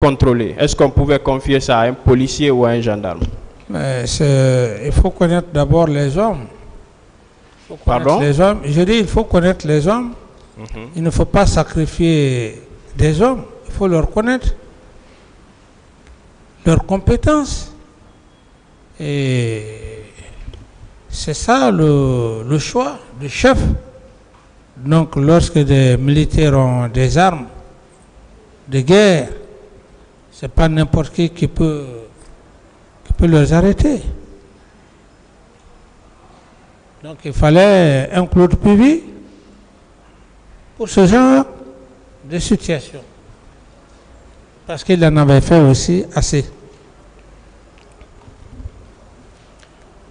contrôler? Est-ce qu'on pouvait confier ça à un policier ou à un gendarme? Mais il faut connaître d'abord les hommes. Pardon? Les hommes. Je dis, il faut connaître les hommes. Il ne faut pas sacrifier des hommes. Il faut leur connaître leurs compétences. Et c'est ça le choix du chef. Donc, lorsque des militaires ont des armes de guerre, c'est pas n'importe qui peut les arrêter. Donc, il fallait un Claude Pivy pour ce genre de situation. Parce qu'il en avait fait aussi assez.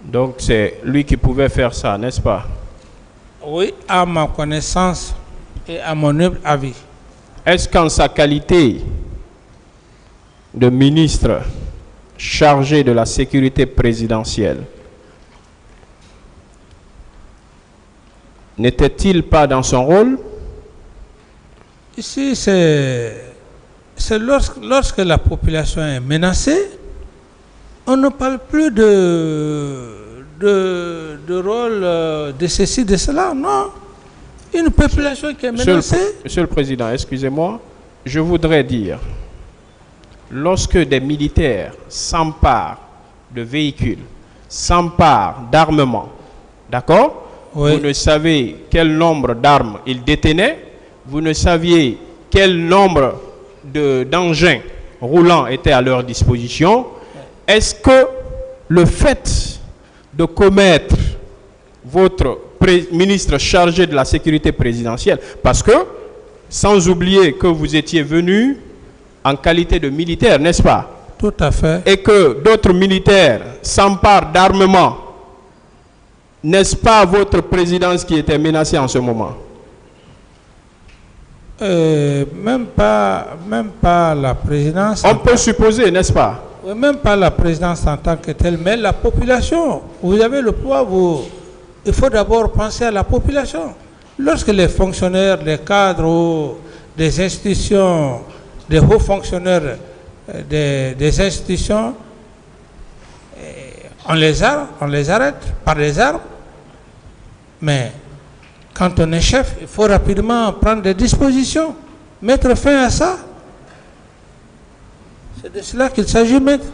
Donc c'est lui qui pouvait faire ça, n'est-ce pas? Oui, à ma connaissance et à mon humble avis. Est-ce qu'en sa qualité de ministre chargé de la sécurité présidentielle, n'était-il pas dans son rôle? Ici, c'est lorsque la population est menacée, on ne parle plus de rôle de ceci, de cela, non. Une population qui est menacée. Monsieur le Président, excusez-moi, je voudrais dire, lorsque des militaires s'emparent de véhicules, s'emparent d'armements, d'accord? Oui. Vous ne savez quel nombre d'armes ils détenaient, vous ne saviez quel nombre d'engins roulants étaient à leur disposition. Est-ce que le fait de commettre votre ministre chargé de la sécurité présidentielle, parce que, sans oublier que vous étiez venu en qualité de militaire, n'est-ce pas? Tout à fait. Et que d'autres militaires s'emparent d'armement, n'est-ce pas votre présidence qui était menacée en ce moment? Même pas la présidence. On peut supposer, n'est-ce pas? Même pas la présidence en tant que telle, mais la population. Vous avez le poids, il faut d'abord penser à la population. Lorsque les fonctionnaires, les cadres des institutions, des hauts fonctionnaires des institutions, on les arrête par les armes, mais quand on est chef, il faut rapidement prendre des dispositions, mettre fin à ça. C'est de cela qu'il s'agit, maître.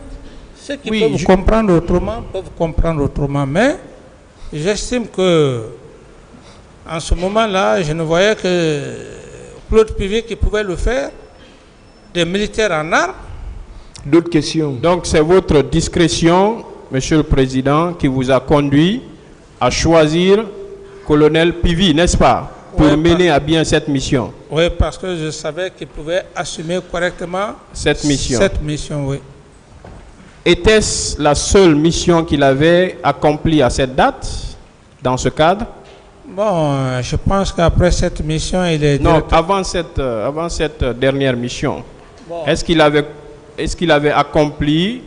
Ceux qui peuvent comprendre autrement, mais j'estime que en ce moment-là, je ne voyais que Claude Pivy qui pouvait le faire, des militaires en armes. D'autres questions? Donc c'est votre discrétion, Monsieur le Président, qui vous a conduit à choisir Colonel Pivy, n'est-ce pas, pour mener à bien cette mission? Oui, parce que je savais qu'il pouvait assumer correctement cette mission. Oui. Était-ce la seule mission qu'il avait accomplie à cette date, dans ce cadre? Bon, je pense qu'après cette mission, il est... Non, avant cette dernière mission, bon. Est-ce qu'il avait accompli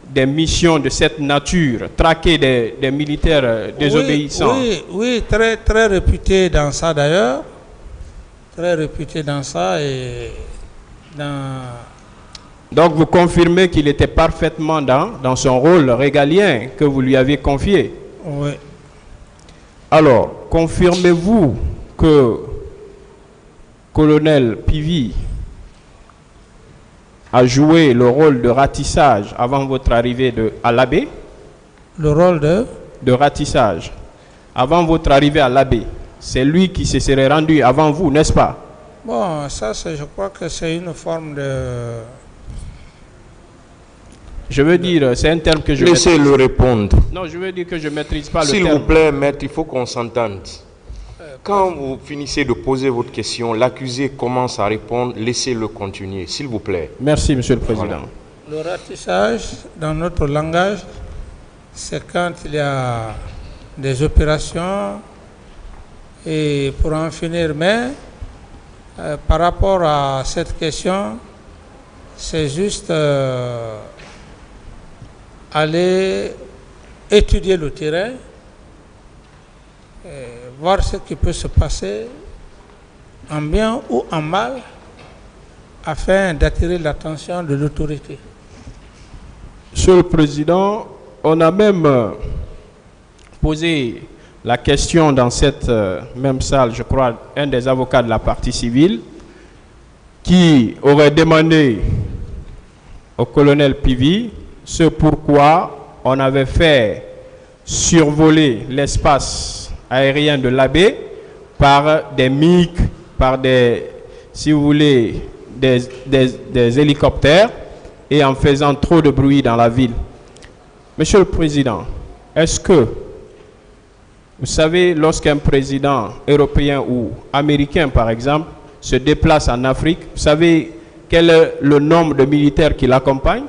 des missions de cette nature, traquer des militaires désobéissants? Oui, très, très réputé dans ça d'ailleurs. Très réputé dans ça et dans... Donc vous confirmez qu'il était parfaitement dans son rôle régalien que vous lui avez confié? Oui. Alors, confirmez-vous que Colonel Pivy a joué le rôle de ratissage avant votre arrivée à l'Abbé? Le rôle de ratissage. Avant votre arrivée à l'Abbé. C'est lui qui se serait rendu avant vous, n'est-ce pas? Bon, ça, je crois que c'est une forme de... Je veux dire, c'est un terme que je... Laissez-le répondre. Non, je veux dire que je ne maîtrise pas le terme. S'il vous plaît, maître, il faut qu'on s'entende. Quand vous finissez de poser votre question, l'accusé commence à répondre, laissez-le continuer, s'il vous plaît. Merci, Monsieur le Président. Voilà. Le ratissage, dans notre langage, c'est quand il y a des opérations et pour en finir, mais par rapport à cette question, c'est juste aller étudier le terrain, voir ce qui peut se passer en bien ou en mal, afin d'attirer l'attention de l'autorité. Monsieur le Président, on a même posé la question dans cette même salle, je crois, un des avocats de la partie civile, qui aurait demandé au colonel Pivi ce pourquoi on avait fait survoler l'espace aérien de l'Abbé par des MiG, par des, si vous voulez, des hélicoptères et en faisant trop de bruit dans la ville. Monsieur le Président, est-ce que, vous savez, lorsqu'un président européen ou américain, par exemple, se déplace en Afrique, vous savez quel est le nombre de militaires qui l'accompagnent?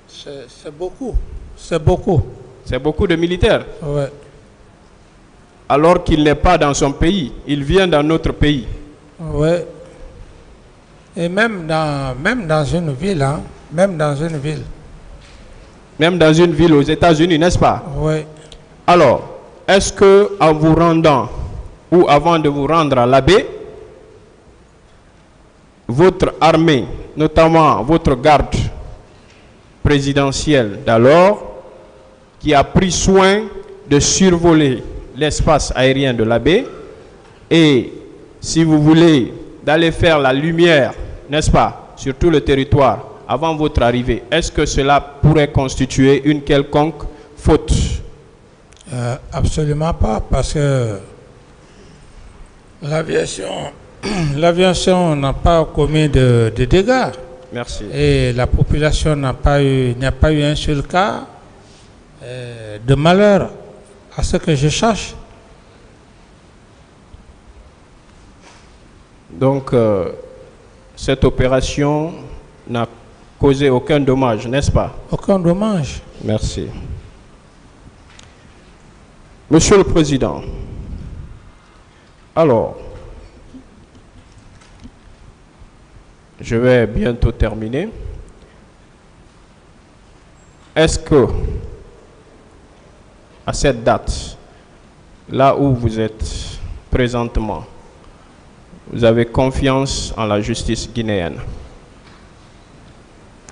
C'est beaucoup. C'est beaucoup. C'est beaucoup de militaires. Ouais. Alors qu'il n'est pas dans son pays, il vient dans notre pays. Oui. Et même dans une ville, hein, même dans une ville. Même dans une ville aux États-Unis, n'est-ce pas? Oui. Alors, est-ce que en vous rendant ou avant de vous rendre à l'Abbé, votre armée, notamment votre garde présidentielle d'alors, qui a pris soin de survoler l'espace aérien de l'Abbé et, si vous voulez, d'aller faire la lumière, n'est-ce pas, sur tout le territoire avant votre arrivée, est-ce que cela pourrait constituer une quelconque faute? Absolument pas, parce que l'aviation n'a pas commis de dégâts. Merci. Et la population n'a pas eu un seul cas de malheur, à ce que je cherche. Donc, cette opération n'a causé aucun dommage, n'est-ce pas? Aucun dommage. Merci. Monsieur le Président, alors, je vais bientôt terminer. Est-ce que, à cette date, là où vous êtes présentement, vous avez confiance en la justice guinéenne?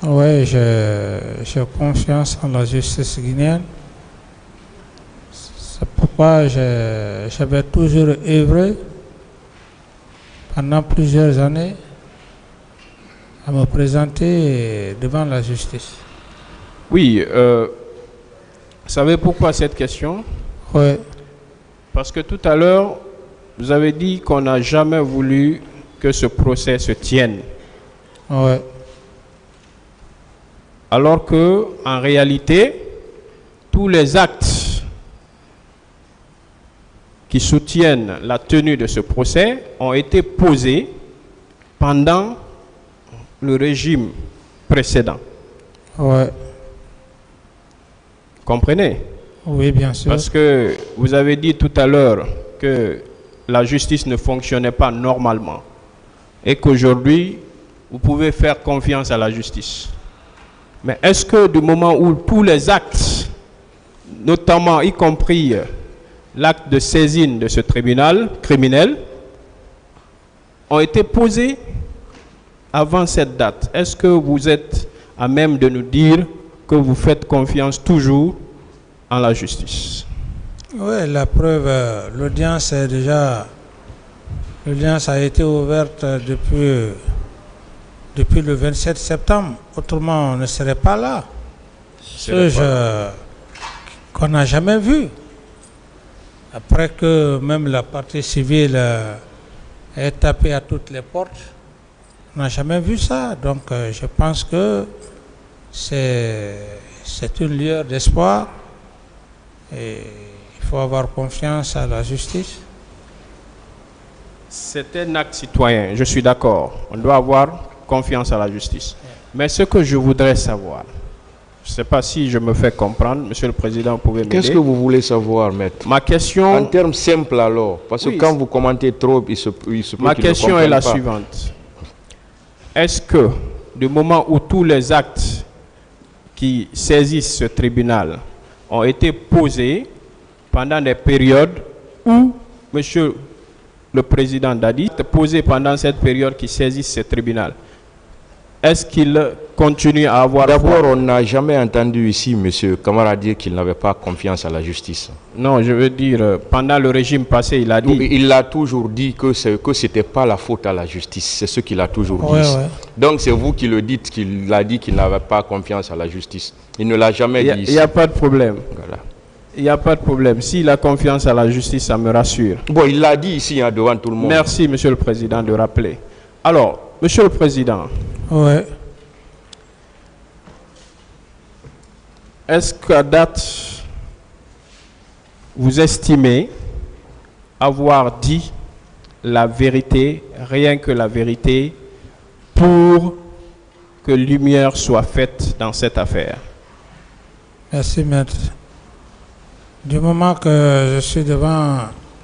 Oui, j'ai confiance en la justice guinéenne. C'est pourquoi j'avais toujours œuvré pendant plusieurs années à me présenter devant la justice. Oui, vous savez pourquoi cette question? Oui. Parce que tout à l'heure, vous avez dit qu'on n'a jamais voulu que ce procès se tienne. Oui. Alors que, en réalité, tous les actes qui soutiennent la tenue de ce procès ont été posés pendant le régime précédent. Oui. Comprenez? Oui, bien sûr. Parce que vous avez dit tout à l'heure que la justice ne fonctionnait pas normalement et qu'aujourd'hui, vous pouvez faire confiance à la justice. Mais est-ce que du moment où tous les actes, notamment y compris l'acte de saisine de ce tribunal criminel, ont été posés avant cette date, est-ce que vous êtes à même de nous dire que vous faites confiance toujours en la justice? Oui, la preuve, l'audience a été ouverte depuis le 27 septembre. Autrement, on ne serait pas là. Qu'on n'a jamais vu. Après que même la partie civile ait tapé à toutes les portes, on n'a jamais vu ça. Donc, je pense que c'est une lueur d'espoir. Et il faut avoir confiance à la justice. C'est un acte citoyen, je suis d'accord. On doit avoir confiance à la justice. Mais ce que je voudrais savoir, je ne sais pas si je me fais comprendre, Monsieur le Président, vous pouvez m'aider. Qu'est-ce que vous voulez savoir, maître? Ma question... En termes simples alors, parce que quand vous commentez trop, il se peut ma question est la pas. suivante. Est-ce que, du moment où tous les actes qui saisissent ce tribunal ont été posés pendant des périodes où, Monsieur le Président Dadi, posé pendant cette période qui saisissent ce tribunal, est-ce qu'il continue à avoir... D'abord, on n'a jamais entendu ici M. Camara dire qu'il n'avait pas confiance à la justice. Non, je veux dire, pendant le régime passé, il a dit... Il a toujours dit que ce n'était pas la faute à la justice. C'est ce qu'il a toujours dit. Ouais. Donc c'est vous qui le dites qu'il a dit qu'il n'avait pas confiance à la justice. Il ne l'a jamais dit ici. Il n'y a pas de problème. Voilà. Il n'y a pas de problème. S'il a confiance à la justice, ça me rassure. Bon, il l'a dit ici devant tout le monde. Merci, Monsieur le Président, de rappeler. Alors, Monsieur le Président, Ouais. est-ce qu'à date, vous estimez avoir dit la vérité, rien que la vérité, pour que lumière soit faite dans cette affaire? Merci, maître. Du moment que je suis devant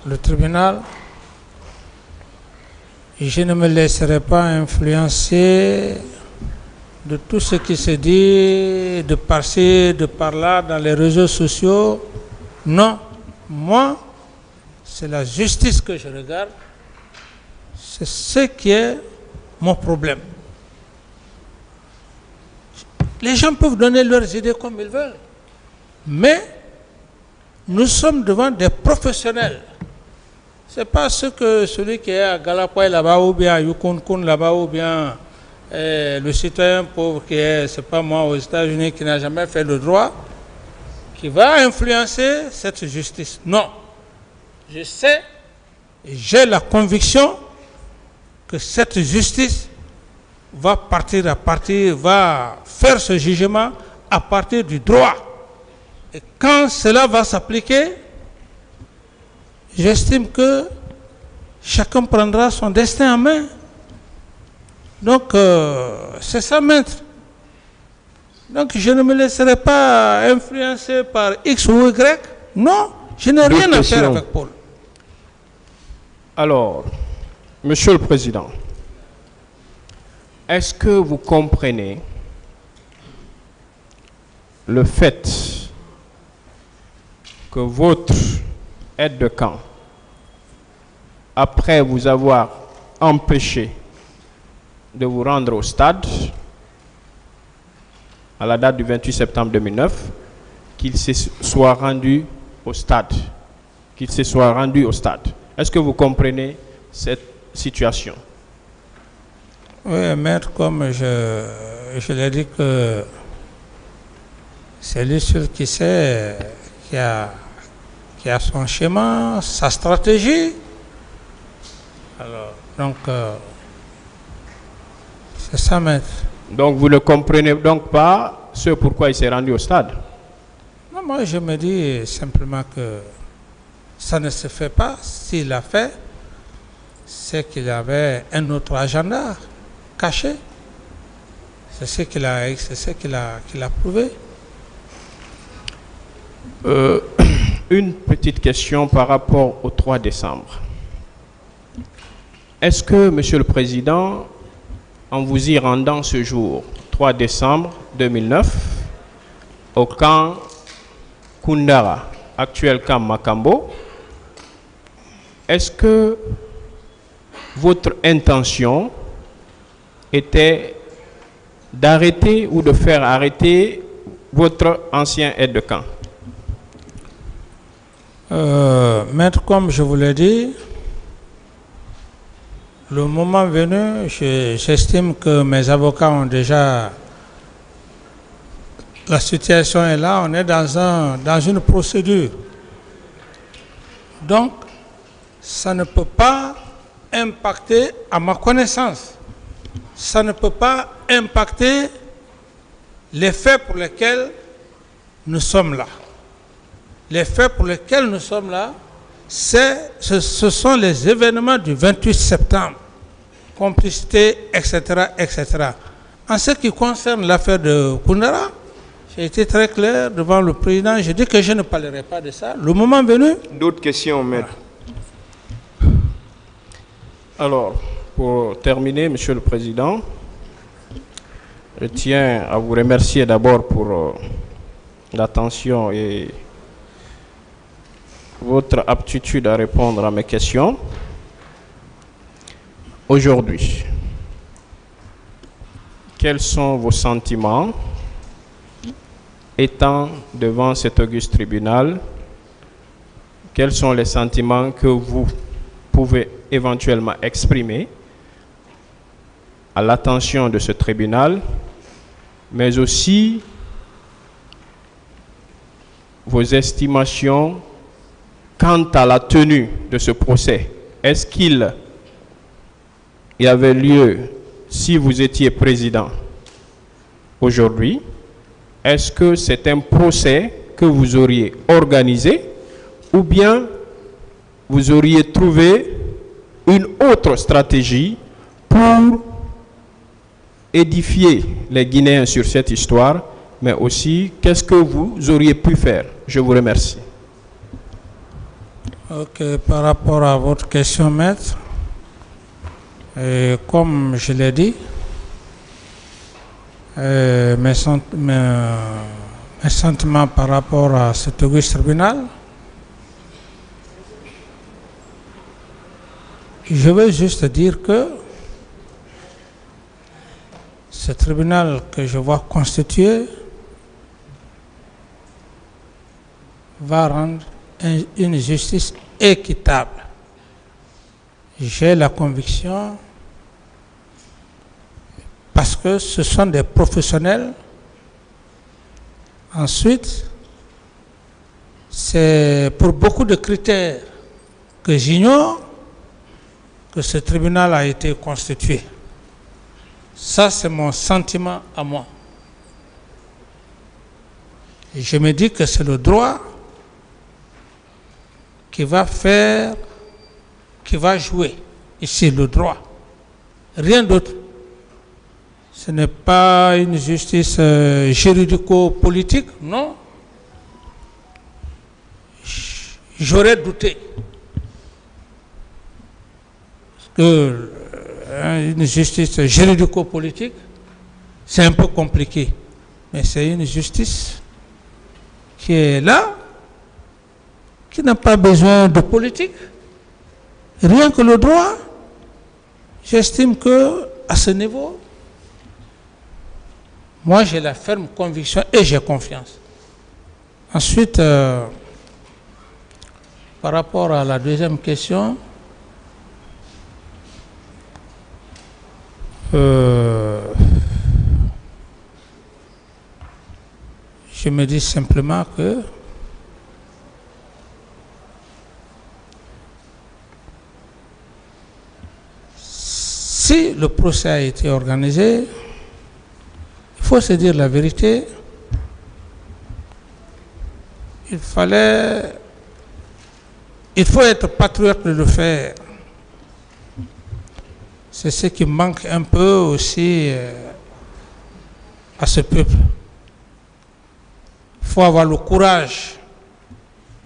le tribunal, je ne me laisserai pas influencer de tout ce qui se dit, de par-ci, de par-là, dans les réseaux sociaux. Non, moi, c'est la justice que je regarde. C'est ce qui est mon problème. Les gens peuvent donner leurs idées comme ils veulent, mais nous sommes devant des professionnels. Ce n'est pas celui qui est à Galapoy là-bas, ou bien à Yukonkun là-bas, ou bien le citoyen pauvre qui est, c'est pas moi, aux États-Unis, qui n'a jamais fait le droit, qui va influencer cette justice. Non. Je sais et j'ai la conviction que cette justice va va faire ce jugement à partir du droit. Et quand cela va s'appliquer, j'estime que chacun prendra son destin en main. Donc, c'est ça, maître. Donc, je ne me laisserai pas influencer par X ou Y. Non, je n'ai rien à faire avec Paul. Alors, Monsieur le Président, est-ce que vous comprenez le fait que votre aide de camp, après vous avoir empêché de vous rendre au stade, à la date du 28 septembre 2009, qu'il se soit rendu au stade, Est-ce que vous comprenez cette situation? Oui, maître, comme je l'ai dit, que c'est lui seul qui sait, qui a son schéma, sa stratégie. Alors, donc, c'est ça, maître. Donc, vous ne comprenez donc pas ce pourquoi il s'est rendu au stade? Non, moi, je me dis simplement que ça ne se fait pas. S'il l'a fait, c'est qu'il avait un autre agenda caché. C'est ce qu'il a prouvé. Une petite question par rapport au 3 décembre. Est-ce que, Monsieur le Président, en vous y rendant ce jour, 3 décembre 2009, au camp Koundara, actuel camp Makambo, est-ce que votre intention était d'arrêter ou de faire arrêter votre ancien aide de camp? Maître, comme je vous l'ai dit, le moment venu, j'estime que mes avocats ont déjà... La situation est là, on est dans une procédure. Donc, ça ne peut pas impacter, à ma connaissance, ça ne peut pas impacter les faits pour lesquels nous sommes là. Les faits pour lesquels nous sommes là, ce sont les événements du 28 septembre, complicité, etc., etc. En ce qui concerne l'affaire de Koundara, j'ai été très clair devant le président, j'ai dit que je ne parlerai pas de ça. Le moment venu... D'autres questions, maître? Alors, pour terminer, Monsieur le Président, je tiens à vous remercier d'abord pour l'attention et votre aptitude à répondre à mes questions. Aujourd'hui, quels sont vos sentiments étant devant cet auguste tribunal? Quels sont les sentiments que vous pouvez éventuellement exprimer à l'attention de ce tribunal, mais aussi vos estimations quant à la tenue de ce procès? Est-ce qu'il y avait lieu si vous étiez président aujourd'hui? Est-ce que c'est un procès que vous auriez organisé ou bien vous auriez trouvé une autre stratégie pour édifier les Guinéens sur cette histoire, mais aussi qu'est-ce que vous auriez pu faire? Je vous remercie. Ok, par rapport à votre question, maître, comme je l'ai dit, mes sentiments par rapport à cet auguste tribunal, je veux juste dire que ce tribunal que je vois constitué va rendre une justice équitable. J'ai la conviction, parce que ce sont des professionnels. Ensuite, c'est pour beaucoup de critères que j'ignore que ce tribunal a été constitué. Ça, c'est mon sentiment à moi. Et je me dis que c'est le droit qui va faire, qui va jouer ici, le droit. Rien d'autre. Ce n'est pas une justice juridico-politique, non. J'aurais douté. Que une justice juridico-politique, c'est un peu compliqué. Mais c'est une justice qui est là, qui n'a pas besoin de politique. Rien que le droit. J'estime que à ce niveau, moi j'ai la ferme conviction et j'ai confiance. Ensuite, par rapport à la deuxième question, je me dis simplement que si le procès a été organisé, il faut se dire la vérité, il faut être patriote de le faire. C'est ce qui manque un peu aussi à ce peuple. Il faut avoir le courage.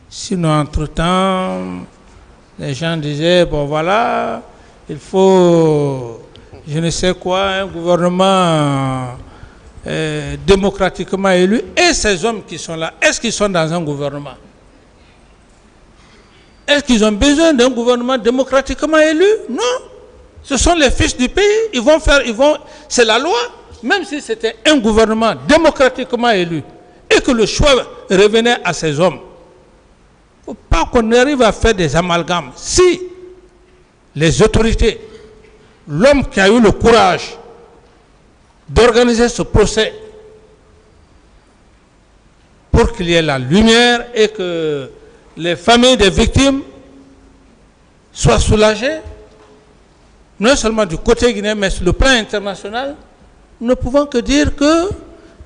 Sinon, entre-temps, les gens disaient, bon voilà, il faut, je ne sais quoi, un gouvernement démocratiquement élu. Et ces hommes qui sont là, est-ce qu'ils sont dans un gouvernement? Est-ce qu'ils ont besoin d'un gouvernement démocratiquement élu? Non. Ce sont les fils du pays, c'est la loi. Même si c'était un gouvernement démocratiquement élu et que le choix revenait à ces hommes, il ne faut pas qu'on arrive à faire des amalgames. Si les autorités, l'homme qui a eu le courage d'organiser ce procès pour qu'il y ait la lumière et que les familles des victimes soient soulagées, non seulement du côté guinéen, mais sur le plan international, nous ne pouvons que dire que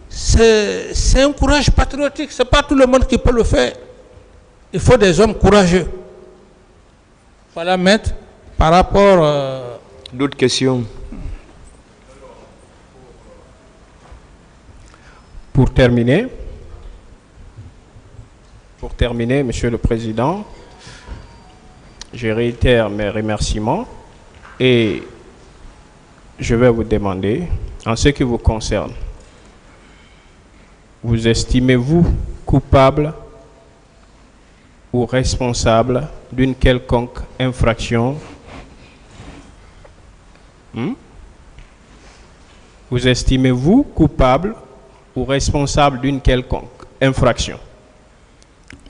c'est un courage patriotique. Ce n'est pas tout le monde qui peut le faire. Il faut des hommes courageux. Voilà, maître, par rapport... D'autres questions? Pour terminer, Monsieur le Président, je réitère mes remerciements. Et je vais vous demander, en ce qui vous concerne, vous estimez-vous coupable ou responsable d'une quelconque infraction vous estimez-vous coupable ou responsable d'une quelconque infraction?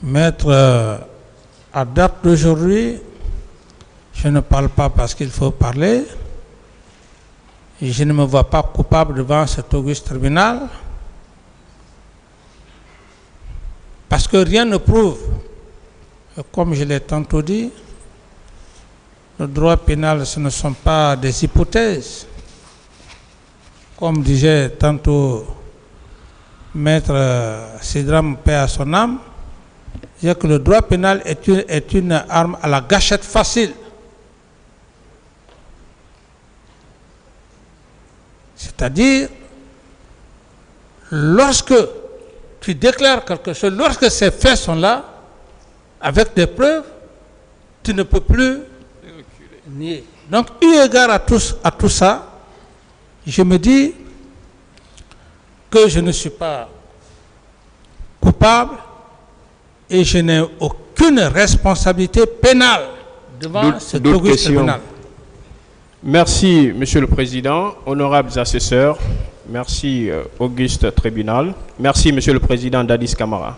Maître, à date d'aujourd'hui, je ne parle pas parce qu'il faut parler. Je ne me vois pas coupable devant cet auguste tribunal. Parce que rien ne prouve, comme je l'ai tantôt dit, le droit pénal, ce ne sont pas des hypothèses. Comme disait tantôt Maître Sidram, paix à son âme, c'est que le droit pénal est une arme à la gâchette facile. C'est-à-dire, lorsque tu déclares quelque chose, lorsque ces faits sont là, avec des preuves, tu ne peux plus nier. Donc, eu égard à tout ça, je me dis que je ne suis pas coupable et je n'ai aucune responsabilité pénale devant cet auguste tribunal. Merci, Monsieur le Président, honorables assesseurs. Merci, auguste tribunal. Merci, Monsieur le Président Dadis Camara.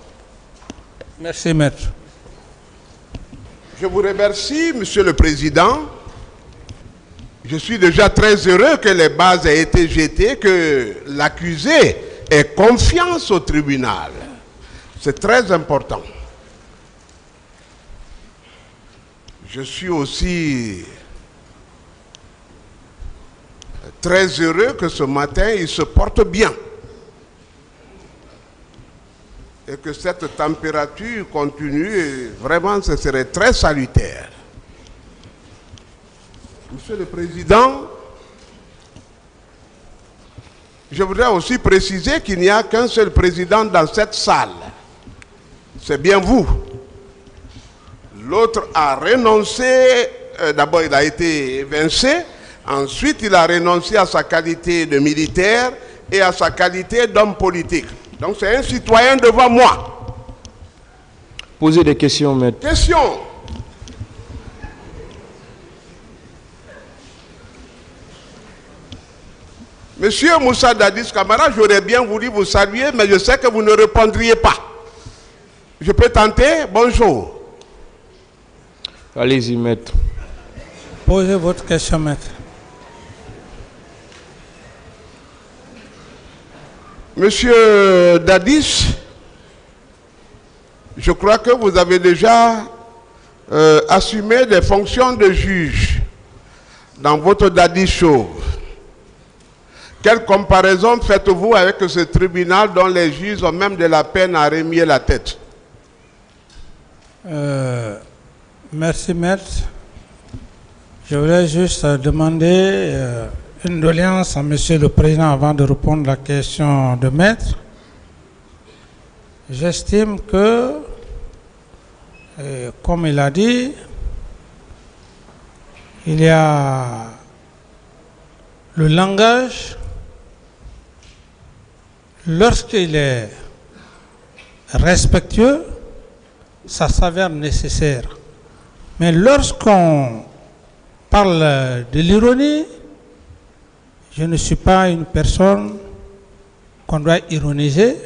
Merci, Maître. Je vous remercie, Monsieur le Président. Je suis déjà très heureux que les bases aient été jetées, que l'accusé ait confiance au tribunal. C'est très important. Je suis aussi très heureux que ce matin, il se porte bien. Et que cette température continue, et vraiment, ce serait très salutaire. Monsieur le Président, je voudrais aussi préciser qu'il n'y a qu'un seul président dans cette salle. C'est bien vous. L'autre a renoncé, d'abord il a été évincé, ensuite il a renoncé à sa qualité de militaire et à sa qualité d'homme politique. Donc c'est un citoyen devant moi. Posez des questions, maître. Question. Monsieur Moussa Dadis Camara, j'aurais bien voulu vous saluer, mais je sais que vous ne répondriez pas. Je peux tenter? Bonjour. Allez-y, maître. Posez votre question, maître. Monsieur Dadis, je crois que vous avez déjà assumé des fonctions de juge dans votre Dadis Show. Quelle comparaison faites-vous avec ce tribunal dont les juges ont même de la peine à remuer la tête? Merci, maître. Je voulais juste demander une doléance à Monsieur le Président avant de répondre à la question de maître. J'estime que, comme il a dit, il y a le langage. Lorsqu'il est respectueux, ça s'avère nécessaire. Mais lorsqu'on parle de l'ironie, je ne suis pas une personne qu'on doit ironiser.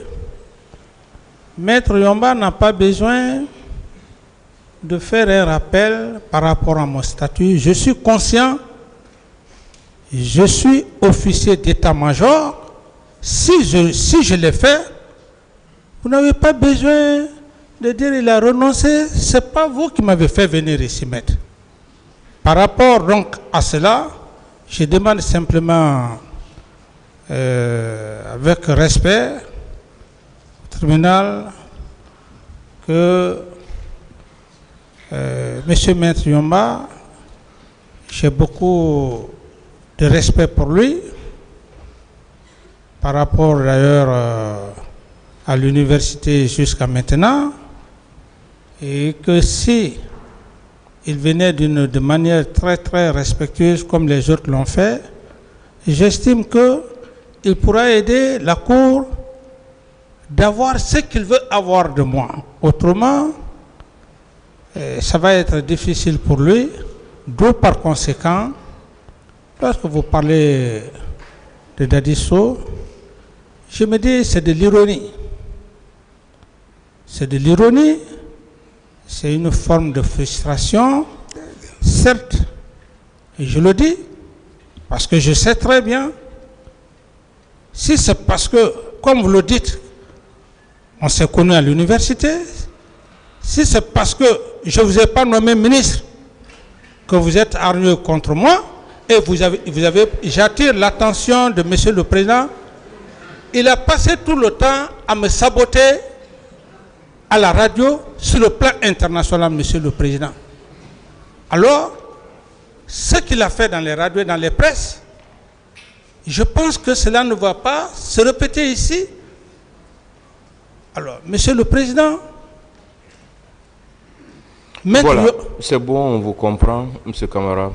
Maître Yomba n'a pas besoin de faire un rappel par rapport à mon statut. Je suis conscient, je suis officier d'état-major. Si je l'ai fait, vous n'avez pas besoin de dire qu'il a renoncé. Ce n'est pas vous qui m'avez fait venir ici, maître. Par rapport donc à cela, je demande simplement, avec respect, au tribunal, que Monsieur Maître Yomba, j'ai beaucoup de respect pour lui, par rapport d'ailleurs à l'université jusqu'à maintenant, et que si il venait de manière très très respectueuse comme les autres l'ont fait, j'estime qu'il pourra aider la Cour d'avoir ce qu'il veut avoir de moi. Autrement, ça va être difficile pour lui, d'où par conséquent, lorsque vous parlez de Dadisso, je me dis c'est de l'ironie. C'est de l'ironie, c'est une forme de frustration, certes, et je le dis, parce que je sais très bien, si c'est parce que, comme vous le dites, on s'est connus à l'université, si c'est parce que je ne vous ai pas nommé ministre, que vous êtes hargneux contre moi, et j'attire l'attention de Monsieur le Président, il a passé tout le temps à me saboter à la radio sur le plan international, Monsieur le Président. Alors, ce qu'il a fait dans les radios et dans les presses, je pense que cela ne va pas se répéter ici. Alors, Monsieur le Président, voilà, c'est bon, on vous comprend, Monsieur Camara.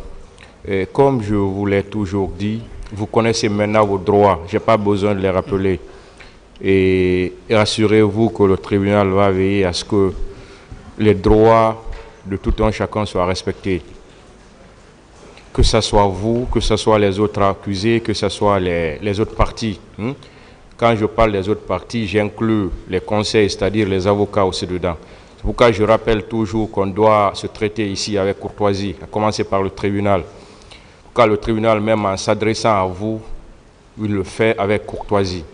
Et comme je vous l'ai toujours dit, vous connaissez maintenant vos droits, je n'ai pas besoin de les rappeler. Et rassurez-vous que le tribunal va veiller à ce que les droits de tout un chacun soient respectés. Que ce soit vous, que ce soit les autres accusés, que ce soit les autres parties. Quand je parle des autres parties, j'inclus les conseils, c'est-à-dire les avocats aussi dedans. C'est pourquoi je rappelle toujours qu'on doit se traiter ici avec courtoisie, à commencer par le tribunal. Car le tribunal, même en s'adressant à vous, il le fait avec courtoisie.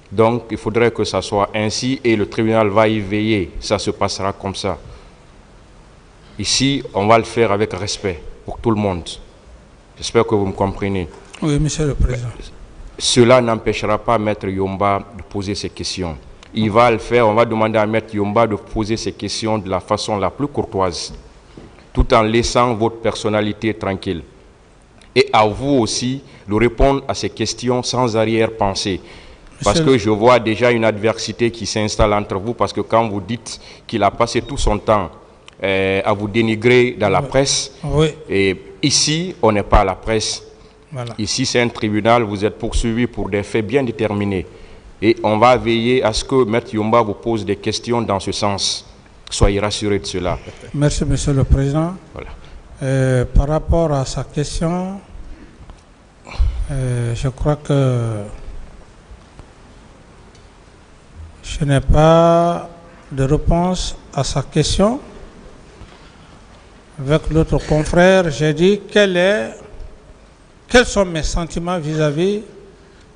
Donc, il faudrait que ça soit ainsi et le tribunal va y veiller. Ça se passera comme ça. Ici, on va le faire avec respect pour tout le monde. J'espère que vous me comprenez. Oui, Monsieur le Président. Cela n'empêchera pas Maître Yomba de poser ses questions. Il va le faire, on va demander à Maître Yomba de poser ses questions de la façon la plus courtoise, tout en laissant votre personnalité tranquille. Et à vous aussi de répondre à ces questions sans arrière-pensée. Parce que je vois déjà une adversité qui s'installe entre vous, parce que quand vous dites qu'il a passé tout son temps à vous dénigrer dans la presse, et ici, on n'est pas à la presse. Voilà. Ici, c'est un tribunal, vous êtes poursuivi pour des faits bien déterminés. Et on va veiller à ce que Maître Yomba vous pose des questions dans ce sens. Soyez rassurés de cela. Merci, Monsieur le Président. Voilà. Par rapport à sa question, je crois que je n'ai pas de réponse à sa question. Avec l'autre confrère, j'ai dit quels sont mes sentiments vis-à-vis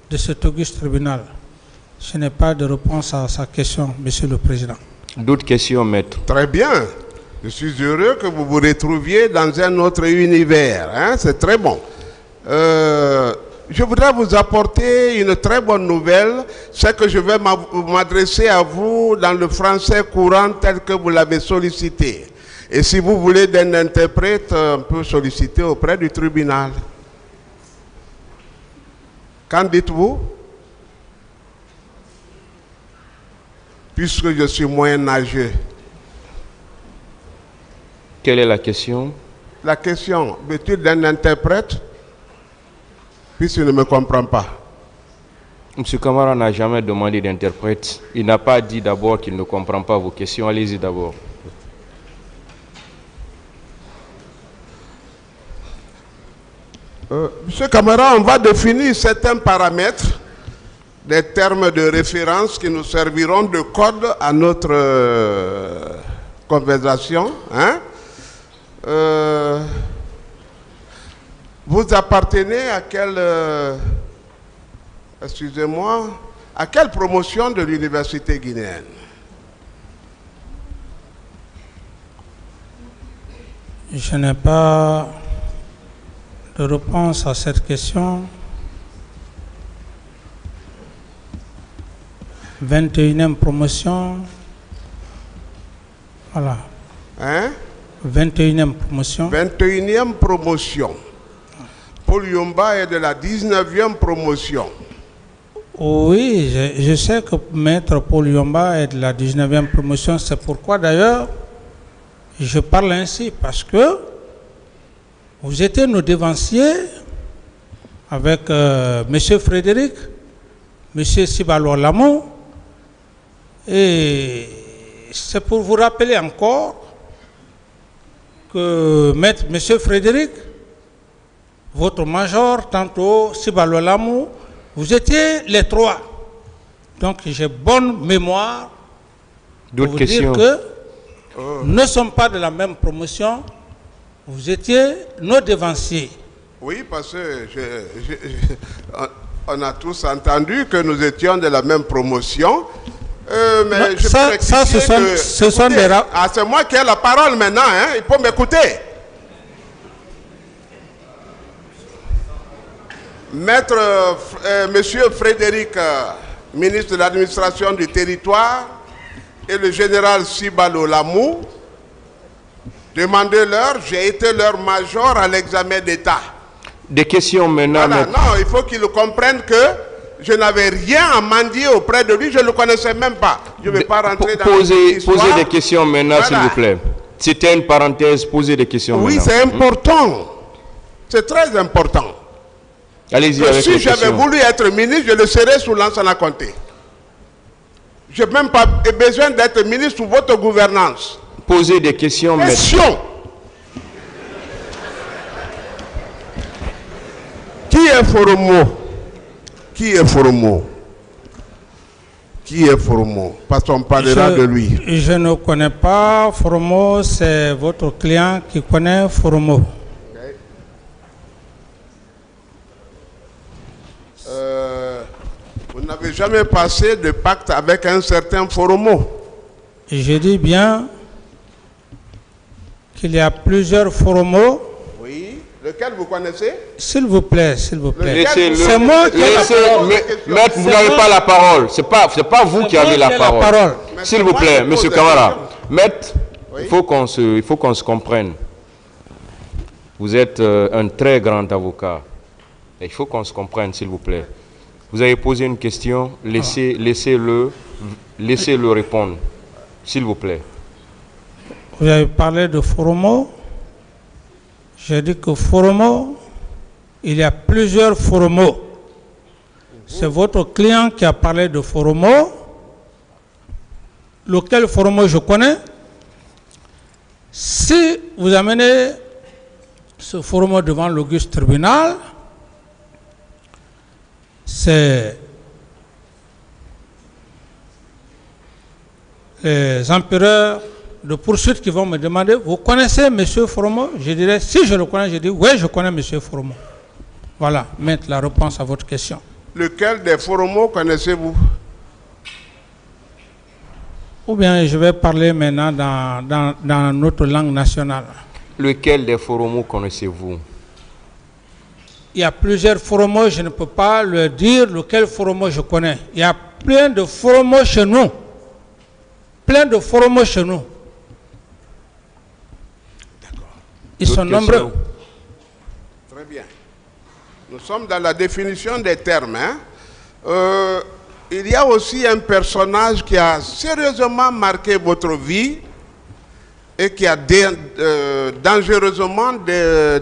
de cet auguste tribunal. Je n'ai pas de réponse à sa question, Monsieur le Président. D'autres questions, Maître? Très bien. Je suis heureux que vous vous retrouviez dans un autre univers. Hein? C'est très bon. Je voudrais vous apporter une très bonne nouvelle. C'est que je vais m'adresser à vous dans le français courant tel que vous l'avez sollicité. Et si vous voulez d'un interprète, on peut solliciter auprès du tribunal. Qu'en dites-vous? Puisque je suis moyen nageux. Quelle est la question? La question, veux-tu d'un interprète? Puisqu'il ne me comprend pas. M. Camara n'a jamais demandé d'interprète. Il n'a pas dit d'abord qu'il ne comprend pas vos questions. Allez-y d'abord. Monsieur Camara, on va définir certains paramètres, des termes de référence qui nous serviront de code à notre conversation. Hein? Vous appartenez à quelle, excusez-moi, à quelle promotion de l'université guinéenne? Je n'ai pas de réponse à cette question. 21e promotion. Voilà. Hein? 21e promotion. 21e promotion. Paul Yomba est de la 19e promotion. Oui, je sais que Maître Paul Yomba est de la 19e promotion. C'est pourquoi d'ailleurs, je parle ainsi, parce que vous étiez nos devanciers avec M. Frédéric, M. Sibalo Lamont, et c'est pour vous rappeler encore que M. Frédéric, votre major, tantôt Sibalo Lamont, Vous étiez les trois. Donc j'ai bonne mémoire. D'autres pour vous questions? dire que nous ne sommes pas de la même promotion. Vous étiez nos devanciers. Oui, parce que on a tous entendu que nous étions de la même promotion. Mais Non, je ça, peux rectifier ce sont écoutez, des c'est moi qui ai la parole maintenant, hein, il faut m'écouter. Maître Monsieur Frédéric, ministre de l'administration du territoire, et le général Sibalo Lamou, demandez-leur, j'ai été leur major à l'examen d'État. Des questions maintenant. Voilà, non, il faut qu'ils comprennent que je n'avais rien à mendier auprès de lui, je ne le connaissais même pas. Je ne vais pas rentrer dans l'histoire. Posez des questions maintenant, Voilà. s'il vous plaît. C'était une parenthèse, posez des questions Oui, maintenant. c'est important. C'est très important. Allez-y avec Si les j'avais questions. voulu être ministre, je le serais sous Lansana Conté. Je n'ai même pas besoin d'être ministre sous votre gouvernance. Posez des questions maintenant. Question. Qui est Foromo? Qui est Foromo? Qui est Foromo? Parce qu'on parlera de lui. Je ne connais pas Foromo, c'est votre client qui connaît Foromo. Vous n'avez jamais passé de pacte avec un certain Foromo. Je dis bien qu'il y a plusieurs Foromo. Oui. Lequel vous connaissez? S'il vous plaît, s'il vous plaît. Laissez-le. C'est moi qui ai la parole. Maître, vous C'est n'avez moi- pas la parole. C'est pas vous qui moi avez qui la ai parole. S'il vous Moi, plaît, je pose monsieur la Camara. question. Maître, Oui. il faut qu'on se comprenne. Vous êtes un très grand avocat. Et il faut qu'on se comprenne, s'il vous plaît. Vous avez posé une question, laissez-le répondre, s'il vous plaît. Vous avez parlé de Foromo. J'ai dit que Foromo, il y a plusieurs Foromo. C'est votre client qui a parlé de Foromo. Lequel Foromo je connais. Si vous amenez ce Foromo devant l'auguste tribunal, c'est les empereurs de poursuite qui vont me demander, vous connaissez M. Foromo? Je dirais, si je le connais, je dis, oui, je connais M. Foromo. Voilà, maintenant la réponse à votre question. Lequel des Foromo connaissez-vous? Ou bien je vais parler maintenant dans notre langue nationale. Lequel des forums connaissez-vous? Il y a plusieurs forums, je ne peux pas leur dire lequel forum je connais. Il y a plein de forums chez nous. Plein de forums chez nous. Ils sont nombreux. Très bien. Nous sommes dans la définition des termes. Hein. Il y a aussi un personnage qui a sérieusement marqué votre vie et qui a dangereusement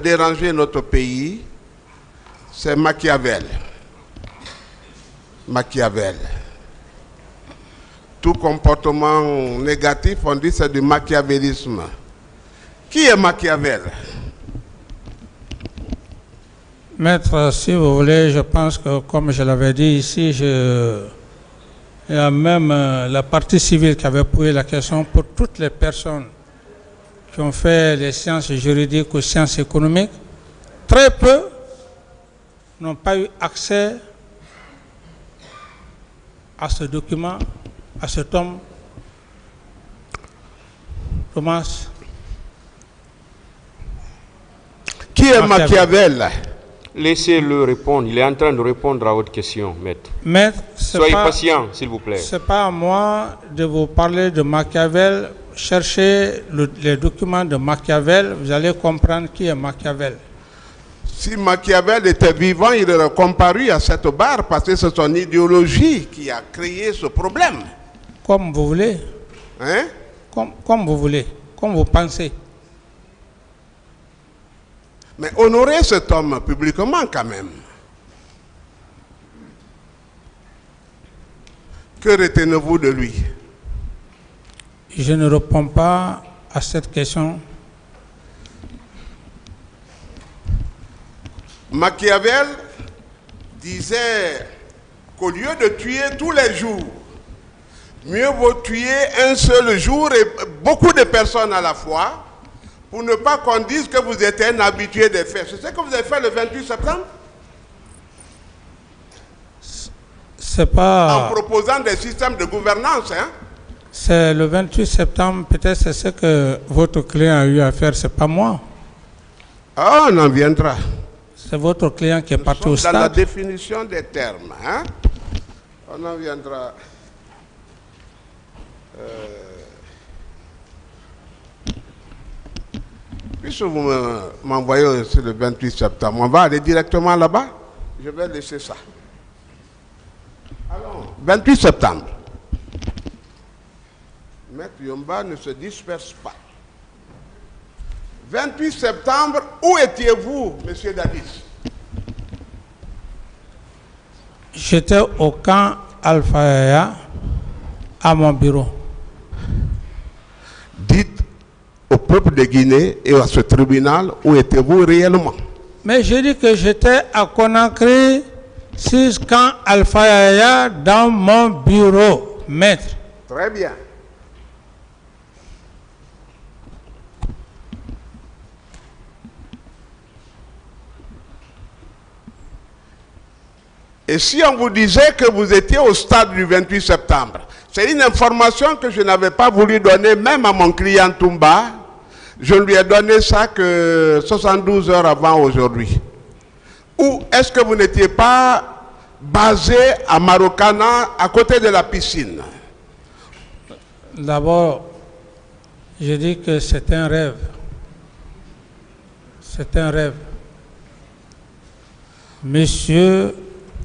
dérangé notre pays. C'est Machiavel. Machiavel. Tout comportement négatif, on dit c'est du machiavélisme. Qui est Machiavel? Maître, si vous voulez, je pense que comme je l'avais dit ici, il y a même la partie civile qui avait posé la question pour toutes les personnes qui ont fait les sciences juridiques ou sciences économiques. Très peu n'ont pas eu accès à ce document, à ce tome. Thomas. Qui est Machiavel? Laissez-le répondre. Il est en train de répondre à votre question, maître. Maître, Soyez patient, s'il vous plaît. Ce n'est pas à moi de vous parler de Machiavel. Cherchez les documents de Machiavel, vous allez comprendre qui est Machiavel. Si Machiavel était vivant, il aurait comparu à cette barre parce que c'est son idéologie qui a créé ce problème. Comme vous voulez. Hein? Comme vous voulez, comme vous pensez. Mais honorez cet homme publiquement quand même. Que retenez-vous de lui? Je ne réponds pas à cette question. Machiavel disait qu'au lieu de tuer tous les jours, mieux vaut tuer un seul jour et beaucoup de personnes à la fois, pour ne pas qu'on dise que vous êtes un habitué des faits. C'est ce que vous avez fait le 28 septembre? C'est pas... En proposant des systèmes de gouvernance, hein? C'est le 28 septembre, peut-être c'est ce que votre client a eu à faire, c'est pas moi. Ah, on en viendra. C'est votre client qui est parti au stade. Dans la définition des termes, hein? On en viendra. Puisque vous m'envoyez sur le 28 septembre, on va aller directement là-bas. Je vais laisser ça. Alors, 28 septembre. Maître Yomba ne se disperse pas. 28 septembre, où étiez-vous, monsieur Dadis? J'étais au camp Alpha Yaya, à mon bureau. Dites au peuple de Guinée et à ce tribunal où étiez-vous réellement? Mais j'ai dit que j'étais à Conakry, 6 camp Alpha Yaya, dans mon bureau, maître. Très bien. Et si on vous disait que vous étiez au stade du 28 septembre, c'est une information que je n'avais pas voulu donner même à mon client Toumba. Je ne lui ai donné ça que 72 heures avant aujourd'hui. Ou est-ce que vous n'étiez pas basé à Marokana, à côté de la piscine? D'abord, je dis que c'est un rêve. C'est un rêve. Monsieur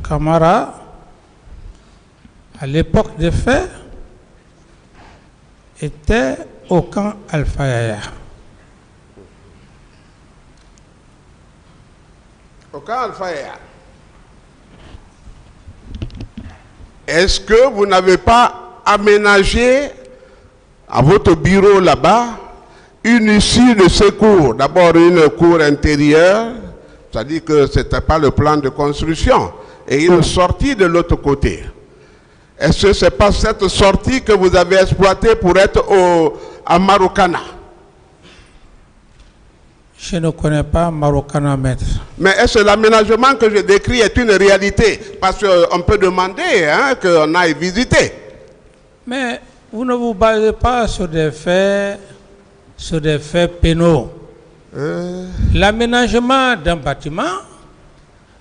Camara, à l'époque des faits, était au camp Alpha Yaya. Au camp Alpha Yaya. Est-ce que vous n'avez pas aménagé à votre bureau là-bas une issue de secours? D'abord une cour intérieure, c'est-à-dire que ce n'était pas le plan de construction, et une sortie de l'autre côté. Est-ce que ce n'est pas cette sortie que vous avez exploitée pour être à Marokana? Je ne connais pas Marokana, maître. Mais est-ce que l'aménagement que je décris est une réalité? Parce qu'on peut demander qu'on aille visiter. Mais vous ne vous basez pas sur des faits pénaux. L'aménagement d'un bâtiment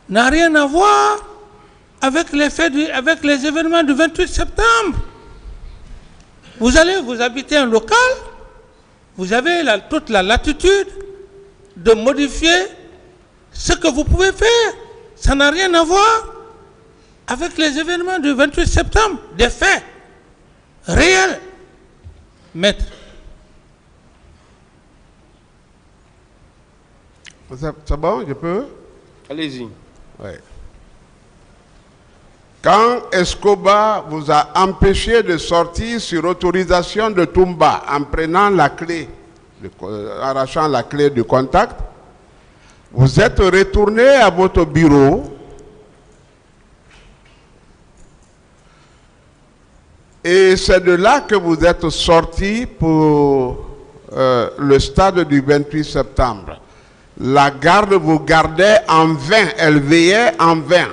n'a rien à voir avec les événements du 28 septembre. Vous habitez un local, vous avez toute la latitude de modifier ce que vous pouvez faire. Ça n'a rien à voir avec les événements du 28 septembre, des faits réels. Maître. C'est bon, je peux? Allez-y. Oui. Quand Escobar vous a empêché de sortir sur autorisation de Toumba en prenant la clé, arrachant la clé du contact, vous êtes retourné à votre bureau et c'est de là que vous êtes sorti pour le stade du 28 septembre. La garde vous gardait en vain, elle veillait en vain.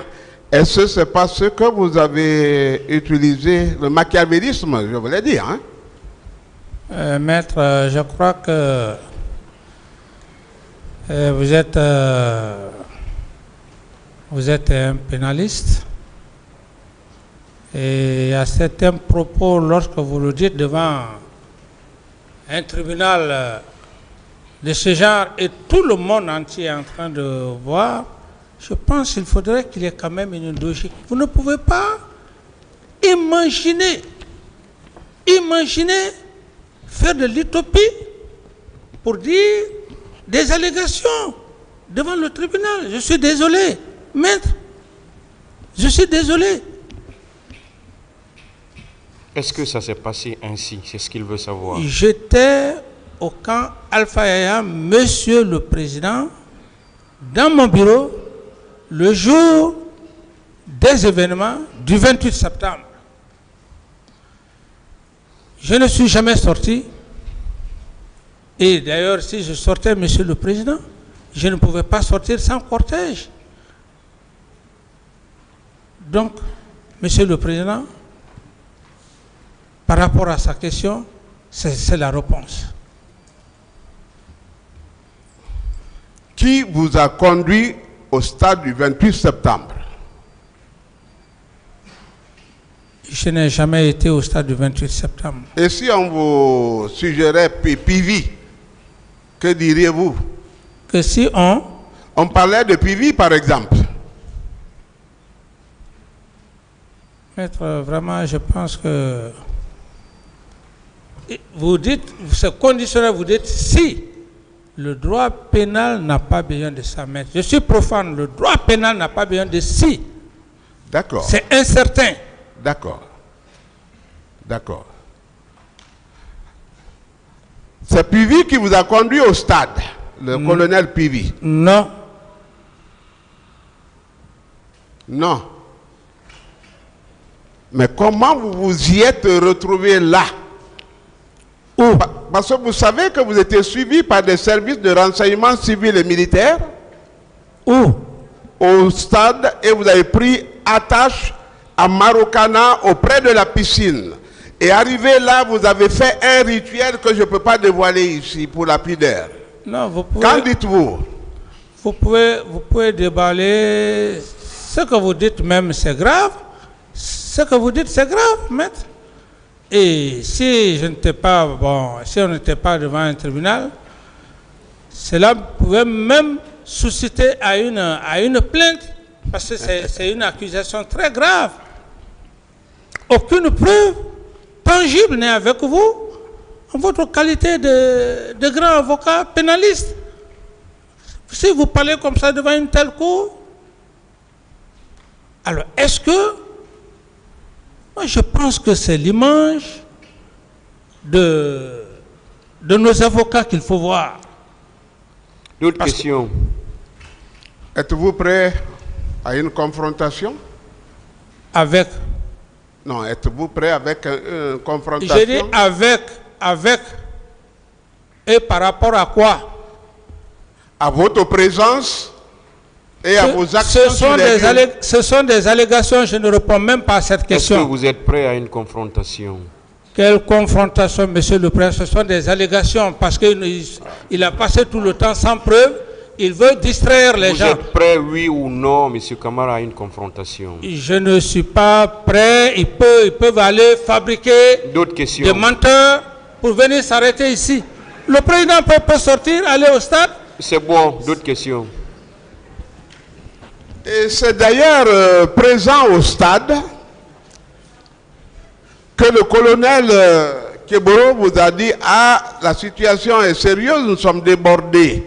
Est-ce que ce n'est pas ce que vous avez utilisé, le machiavélisme, je voulais dire, hein? Maître, je crois que vous êtes un pénaliste. Et à certains propos, lorsque vous le dites devant un tribunal de ce genre et tout le monde entier est en train de voir, je pense qu'il faudrait qu'il y ait quand même une logique. Vous ne pouvez pas imaginer faire de l'utopie pour dire des allégations devant le tribunal. Je suis désolé, maître. Je suis désolé. Est-ce que ça s'est passé ainsi? C'est ce qu'il veut savoir. J'étais au camp Alpha Yaya, monsieur le président, dans mon bureau, le jour des événements du 28 septembre, je ne suis jamais sorti. Et d'ailleurs, si je sortais, Monsieur le Président, je ne pouvais pas sortir sans cortège. Donc, Monsieur le Président, par rapport à sa question, c'est la réponse. Qui vous a conduit au stade du 28 septembre? Je n'ai jamais été au stade du 28 septembre. Et si on vous suggérait PV, que diriez-vous? Que si on parlait de PV, par exemple. Maître, vraiment, je pense que vous dites, c'est conditionnel, vous dites si le droit pénal n'a pas besoin de ça, maître. Je suis profane, le droit pénal n'a pas besoin de si. D'accord. C'est incertain. D'accord. D'accord. C'est PV qui vous a conduit au stade, le colonel PV? Non. Non. Mais comment vous vous y êtes retrouvé là? Où? Parce que vous savez que vous étiez suivi par des services de renseignement civil et militaire. Où? Au stade, et vous avez pris attache à Marokana auprès de la piscine. Et arrivé là, vous avez fait un rituel que je ne peux pas dévoiler ici pour lapidaire. Non, vous pouvez. Qu'en dites-vous? Vous pouvez déballer. Ce que vous dites même, c'est grave. Ce que vous dites, c'est grave, maître. Et si je n'étais pas, si on n'était pas devant un tribunal, cela pouvait même susciter à une plainte, parce que c'est une accusation très grave. Aucune preuve tangible n'est avec vous en votre qualité de grand avocat pénaliste. Si vous parlez comme ça devant une telle cour, alors est-ce que, moi je pense que c'est l'image de nos avocats qu'il faut voir. D'autres questions? Êtes-vous prêt à une confrontation? Avec? Non, êtes-vous prêt avec une confrontation? J'ai dit avec, et par rapport à quoi? À votre présence et à vos actions. Ce sont des allégations, je ne réponds même pas à cette question. Est-ce que vous êtes prêt à une confrontation? Quelle confrontation, Monsieur le Président? Ce sont des allégations, parce qu'il a passé tout le temps sans preuve. Il veut distraire les gens. Vous êtes prêt, oui ou non, M. Camara, à une confrontation? Je ne suis pas prêt. Ils peuvent aller fabriquer des menteurs pour venir s'arrêter ici. Le président peut sortir, aller au stade. C'est bon. D'autres questions? Et c'est d'ailleurs présent au stade que le colonel Keboro vous a dit: ah, la situation est sérieuse, nous sommes débordés.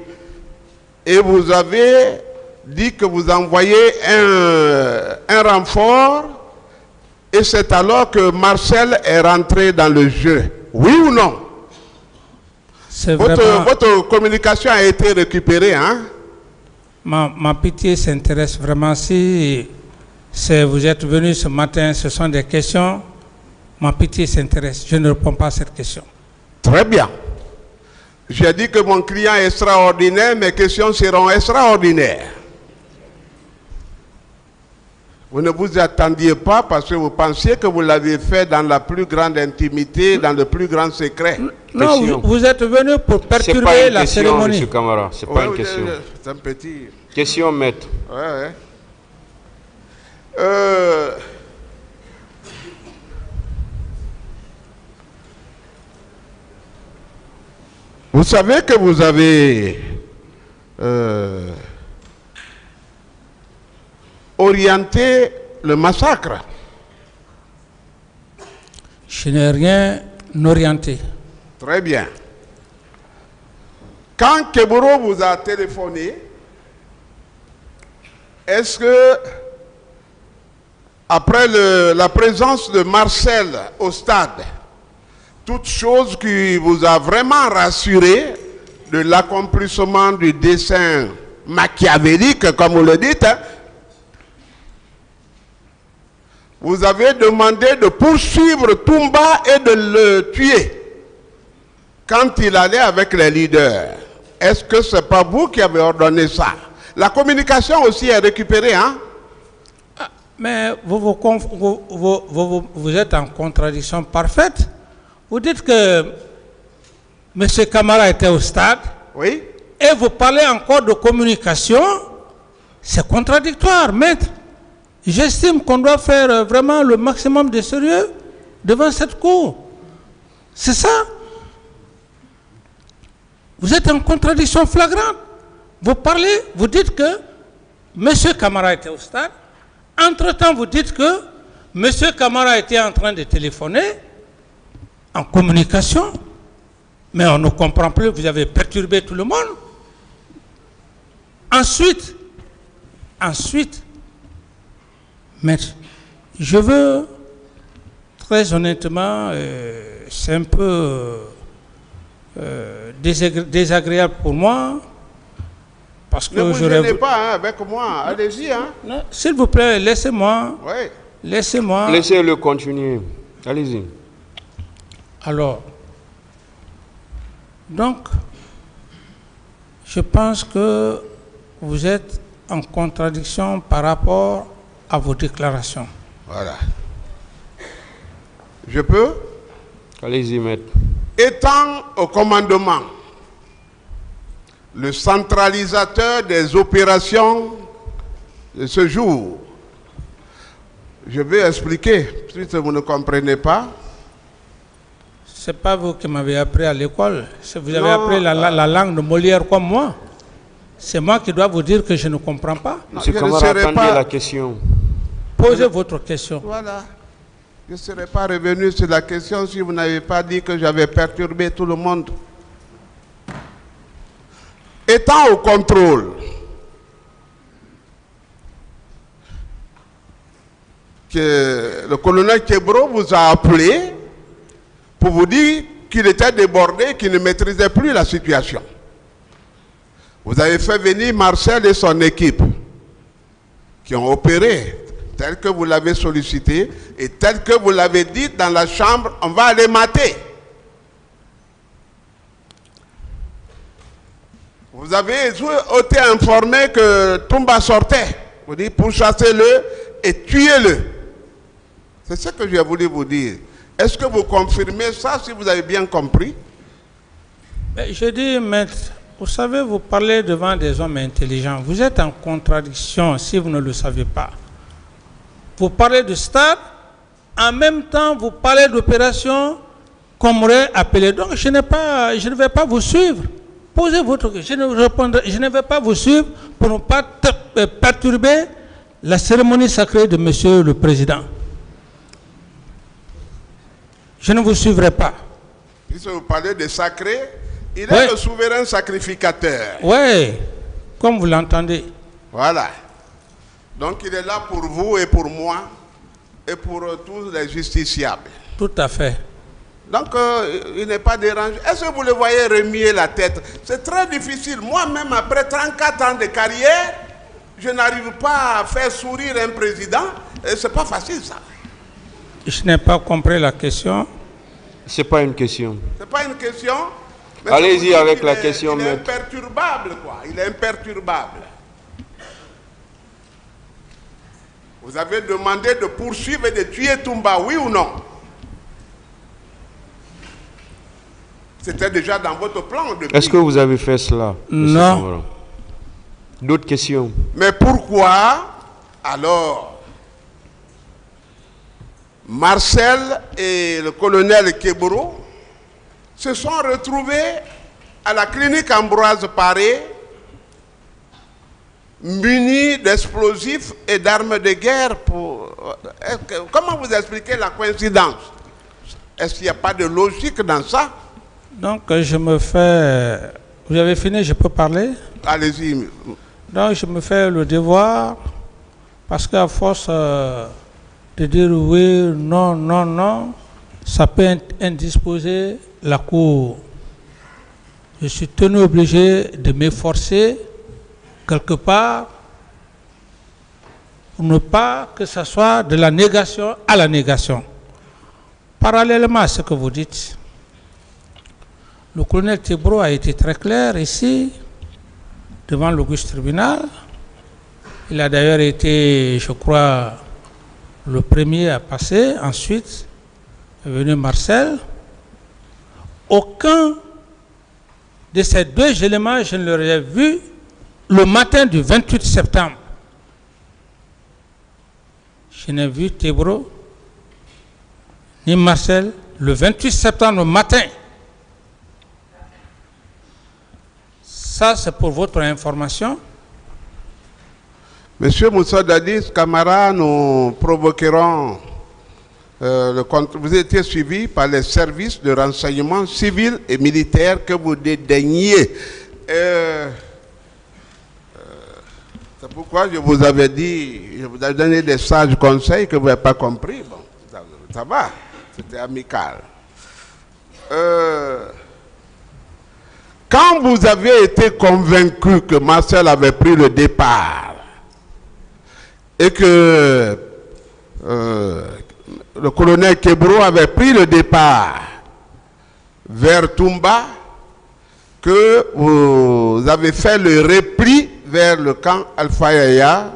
Et vous avez dit que vous envoyez un renfort, et c'est alors que Marcel est rentré dans le jeu. Oui ou non? Votre communication a été récupérée, hein? Ma pitié s'intéresse vraiment. Si vous êtes venu ce matin, ce sont des questions, ma pitié s'intéresse. Je ne réponds pas à cette question. Très bien. J'ai dit que mon client est extraordinaire, mes questions seront extraordinaires. Vous ne vous attendiez pas parce que vous pensiez que vous l'avez fait dans la plus grande intimité, dans le plus grand secret. Non, vous êtes venu pour perturber la cérémonie. M. Camara, c'est pas une question. C'est un petit... Question, maître. Ouais. Vous savez que vous avez orienté le massacre. Je n'ai rien orienté. Très bien. Quand Keboro vous a téléphoné, est-ce que, après la présence de Marcel au stade, toute chose qui vous a vraiment rassuré de l'accomplissement du dessein machiavélique, comme vous le dites, hein, vous avez demandé de poursuivre Toumba et de le tuer quand il allait avec les leaders. Est-ce que ce n'est pas vous qui avez ordonné ça? La communication aussi est récupérée, hein? Mais vous êtes en contradiction parfaite. Vous dites que M. Camara était au stade. Oui. Et vous parlez encore de communication. C'est contradictoire, maître. J'estime qu'on doit faire vraiment le maximum de sérieux devant cette cour. C'est ça. Vous êtes en contradiction flagrante. Vous parlez, vous dites que M. Camara était au stade. Entre-temps, vous dites que M. Camara était en train de téléphoner en communication. Mais on ne comprend plus, vous avez perturbé tout le monde. Ensuite, maître, je veux, très honnêtement, c'est un peu désagréable pour moi, parce que ne vous gênez pas, hein, avec moi, allez-y. Hein. S'il vous plaît, laissez-moi. Oui. Laissez-moi. Laissez-le continuer. Allez-y. Alors, donc, je pense que vous êtes en contradiction par rapport à vos déclarations. Voilà. Je peux? Allez-y, maître. Étant au commandement, le centralisateur des opérations de ce jour, je vais expliquer, si vous ne comprenez pas. Ce n'est pas vous qui m'avez appris à l'école. Vous avez appris la langue de Molière comme moi. C'est moi qui dois vous dire que je ne comprends pas. Monsieur Camara, attendez la question. Posez votre question. Voilà. Je ne serais pas revenu sur la question si vous n'avez pas dit que j'avais perturbé tout le monde. Étant au contrôle, que le colonel Kebro vous a appelé pour vous dire qu'il était débordé, qu'il ne maîtrisait plus la situation. Vous avez fait venir Marcel et son équipe qui ont opéré tel que vous l'avez sollicité et tel que vous l'avez dit dans la chambre, on va aller mater. Vous avez été informé que Toumba sortait. Vous dites pourchassez-le et tuez-le. C'est ce que j'ai voulu vous dire. Est-ce que vous confirmez ça si vous avez bien compris? Je dis, maître, vous savez, vous parlez devant des hommes intelligents. Vous êtes en contradiction si vous ne le savez pas. Vous parlez de stade, en même temps vous parlez d'opération qu'on m'aurait appelé. Donc je ne vais pas vous suivre. Posez votre question. Je ne vais pas vous suivre pour ne pas perturber la cérémonie sacrée de Monsieur le Président. Je ne vous suivrai pas. Puisque vous parlez de sacré, il est le souverain sacrificateur. Oui, comme vous l'entendez. Voilà. Donc il est là pour vous et pour moi et pour tous les justiciables. Tout à fait. Donc il n'est pas dérangé. Est-ce que vous le voyez remuer la tête? C'est très difficile. Moi-même, après 34 ans de carrière, je n'arrive pas à faire sourire un président. Ce n'est pas facile, ça. Je n'ai pas compris la question. Ce n'est pas une question. Ce n'est pas une question. Allez-y avec la question, maître. Il est maître. imperturbable, quoi. Il est imperturbable. Vous avez demandé de poursuivre et de tuer Toumba, oui ou non? C'était déjà dans votre plan. Est-ce que vous avez fait cela? Non. D'autres questions? Mais pourquoi alors Marcel et le colonel Kebro se sont retrouvés à la clinique Ambroise Paré, munis d'explosifs et d'armes de guerre Comment vous expliquez la coïncidence? Est-ce qu'il n'y a pas de logique dans ça? Donc je me fais... Vous avez fini, je peux parler? Allez-y. Donc je me fais le devoir, parce qu'à force de dire oui, non, non, non, ça peut indisposer la cour. Je suis tenu obligé de m'efforcer quelque part pour ne pas que ce soit de la négation à la négation. Parallèlement à ce que vous dites, le colonel Tebro a été très clair ici, devant l'auguste tribunal. Il a d'ailleurs été, je crois, le premier à passer. Ensuite est venu Marcel. Aucun de ces deux éléments, je ne l'aurais vu le matin du 28 septembre. Je n'ai vu Tebro ni Marcel le 28 septembre au matin. Ça, c'est pour votre information. Monsieur Moussa Dadis, Camara, nous provoquerons le contre. Vous étiez suivi par les services de renseignement civil et militaire que vous dédaignez. C'est pourquoi je vous avais dit, je vous avais donné des sages conseils que vous n'avez pas compris. Bon, ça va, c'était amical. Quand vous avez été convaincu que Marcel avait pris le départ et que le colonel Kebro avait pris le départ vers Toumba, que vous avez fait le repli vers le camp Alpha Yaya,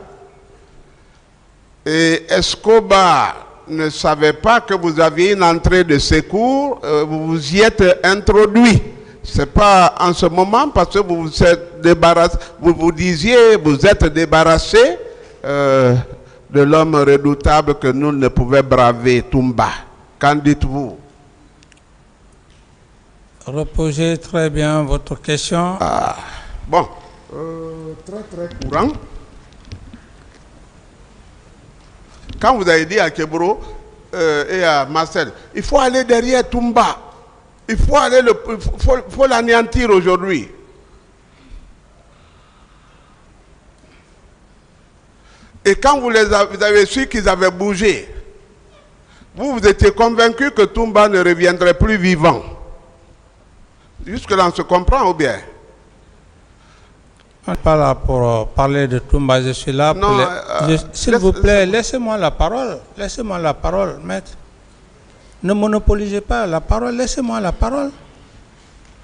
et Escobar ne savait pas que vous aviez une entrée de secours, vous vous y êtes introduit. Ce n'est pas en ce moment parce que vous vous êtes débarrassé, vous disiez, vous êtes débarrassé de l'homme redoutable que nous ne pouvions braver, Toumba. Qu'en dites-vous? Reposez très bien votre question. Bon, très courant. Quand vous avez dit à Kebro et à Marcel, il faut aller derrière Toumba. Il faut aller faut l'anéantir aujourd'hui. Et quand vous avez su qu'ils avaient bougé, vous étiez convaincu que Toumba ne reviendrait plus vivant. Jusque-là, on se comprend ou bien? On n'est pas là pour parler de Toumba, je suis là pour... S'il vous plaît, laissez-moi la parole. Laissez-moi la parole, maître. Ne monopolisez pas la parole, laissez-moi la parole.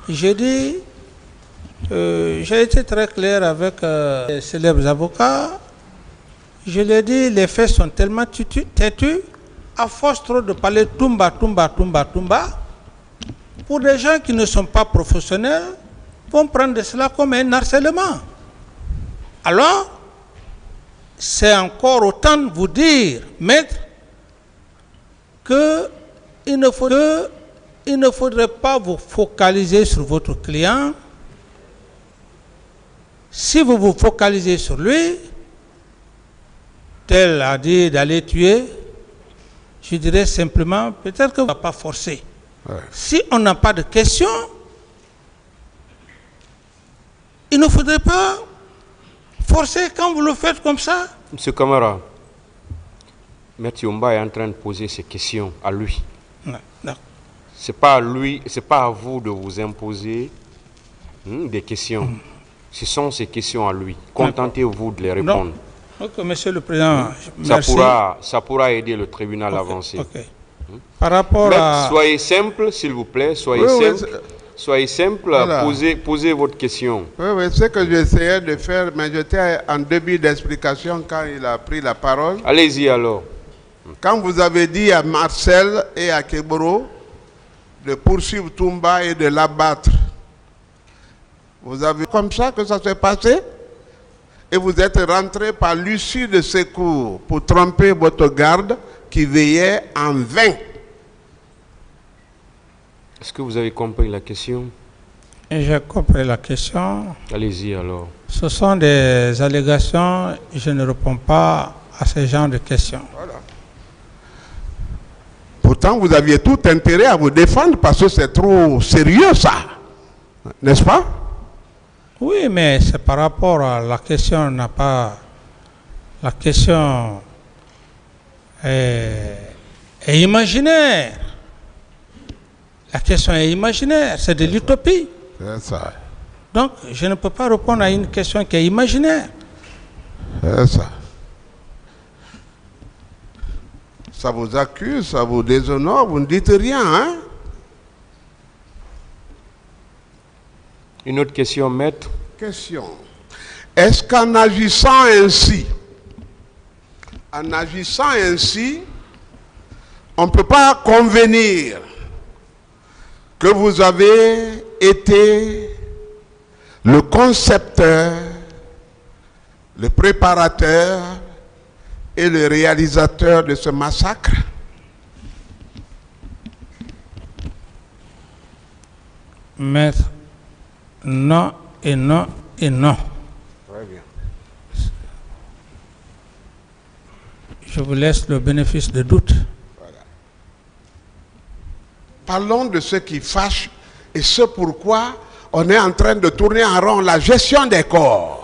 J'ai dit, j'ai été très clair avec les célèbres avocats. Je l'ai dit, les faits sont tellement têtus, à force trop de parler Toumba. Pour des gens qui ne sont pas professionnels, vont prendre cela comme un harcèlement. Alors, c'est encore autant de vous dire, maître, que il ne faudrait pas vous focaliser sur votre client. Si vous vous focalisez sur lui, tel a dit d'aller tuer, je dirais simplement, peut-être que vous ne va pas forcer. Ouais. Si on n'a pas de questions, il ne faudrait pas forcer quand vous le faites comme ça. Monsieur Camara, M. Yomba est en train de poser ses questions à lui. C'est pas à lui, c'est pas à vous de vous imposer des questions. Ce sont ces questions à lui. Contentez-vous de les répondre. Ok, Monsieur le Président, merci. Ça pourra aider le tribunal à avancer. Okay. Par rapport à... Soyez simple, s'il vous plaît. Soyez simple, voilà. Posez votre question. Oui, c'est ce que j'essayais de faire, mais j'étais en début d'explication quand il a pris la parole. Allez-y alors. Quand vous avez dit à Marcel et à Kebro de poursuivre Toumba et de l'abattre, vous avez comme ça que ça s'est passé? Et vous êtes rentré par l'issue de secours pour tromper votre garde qui veillait en vain. Est-ce que vous avez compris la question? J'ai compris la question. Allez-y alors. Ce sont des allégations, je ne réponds pas à ce genre de questions. Voilà. Pourtant, vous aviez tout intérêt à vous défendre parce que c'est trop sérieux ça. N'est-ce pas? Oui, mais c'est par rapport à la question, n'a pas... La question est imaginaire. La question est imaginaire, c'est de l'utopie. C'est ça. Donc, je ne peux pas répondre à une question qui est imaginaire. C'est ça. Ça vous accuse, ça vous déshonore, vous ne dites rien, hein? Une autre question, maître. Question. Est-ce qu'en agissant ainsi, on ne peut pas convenir que vous avez été le concepteur, le préparateur et le réalisateur de ce massacre? Maître, non et non et non. Très bien. Je vous laisse le bénéfice de doute. Voilà. Parlons de ce qui fâche et ce pourquoi on est en train de tourner en rond, la gestion des corps.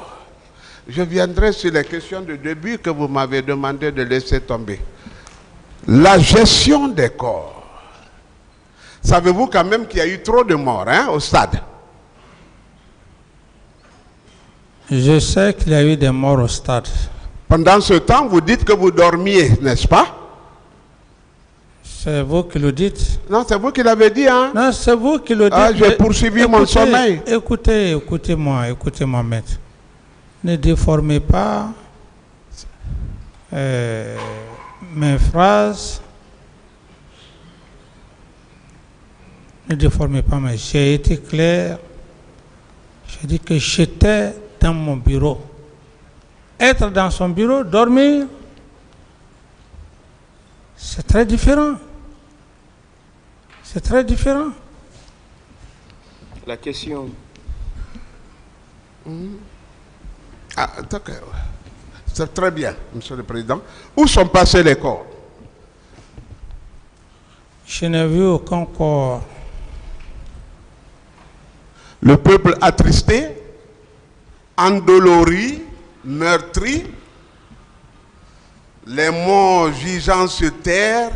Je viendrai sur les questions de début que vous m'avez demandé de laisser tomber. La gestion des corps. Savez-vous quand même qu'il y a eu trop de morts au stade? Je sais qu'il y a eu des morts au stade. Pendant ce temps, vous dites que vous dormiez, n'est-ce pas? C'est vous qui le dites. Non, c'est vous qui l'avez dit, hein? Non, c'est vous qui le dites. Ah, j'ai poursuivi mon sommeil. Écoutez-moi, maître. Ne déformez pas mes phrases. Ne déformez pas mes... J'ai été clair. J'ai dit que j'étais dans mon bureau. Être dans son bureau, dormir, c'est très différent. C'est très différent. La question. Ah, c'est très bien, Monsieur le Président. Où sont passés les corps? Je n'ai vu aucun corps. Le peuple attristé, endolori, meurtri, les morts gisant sur terre,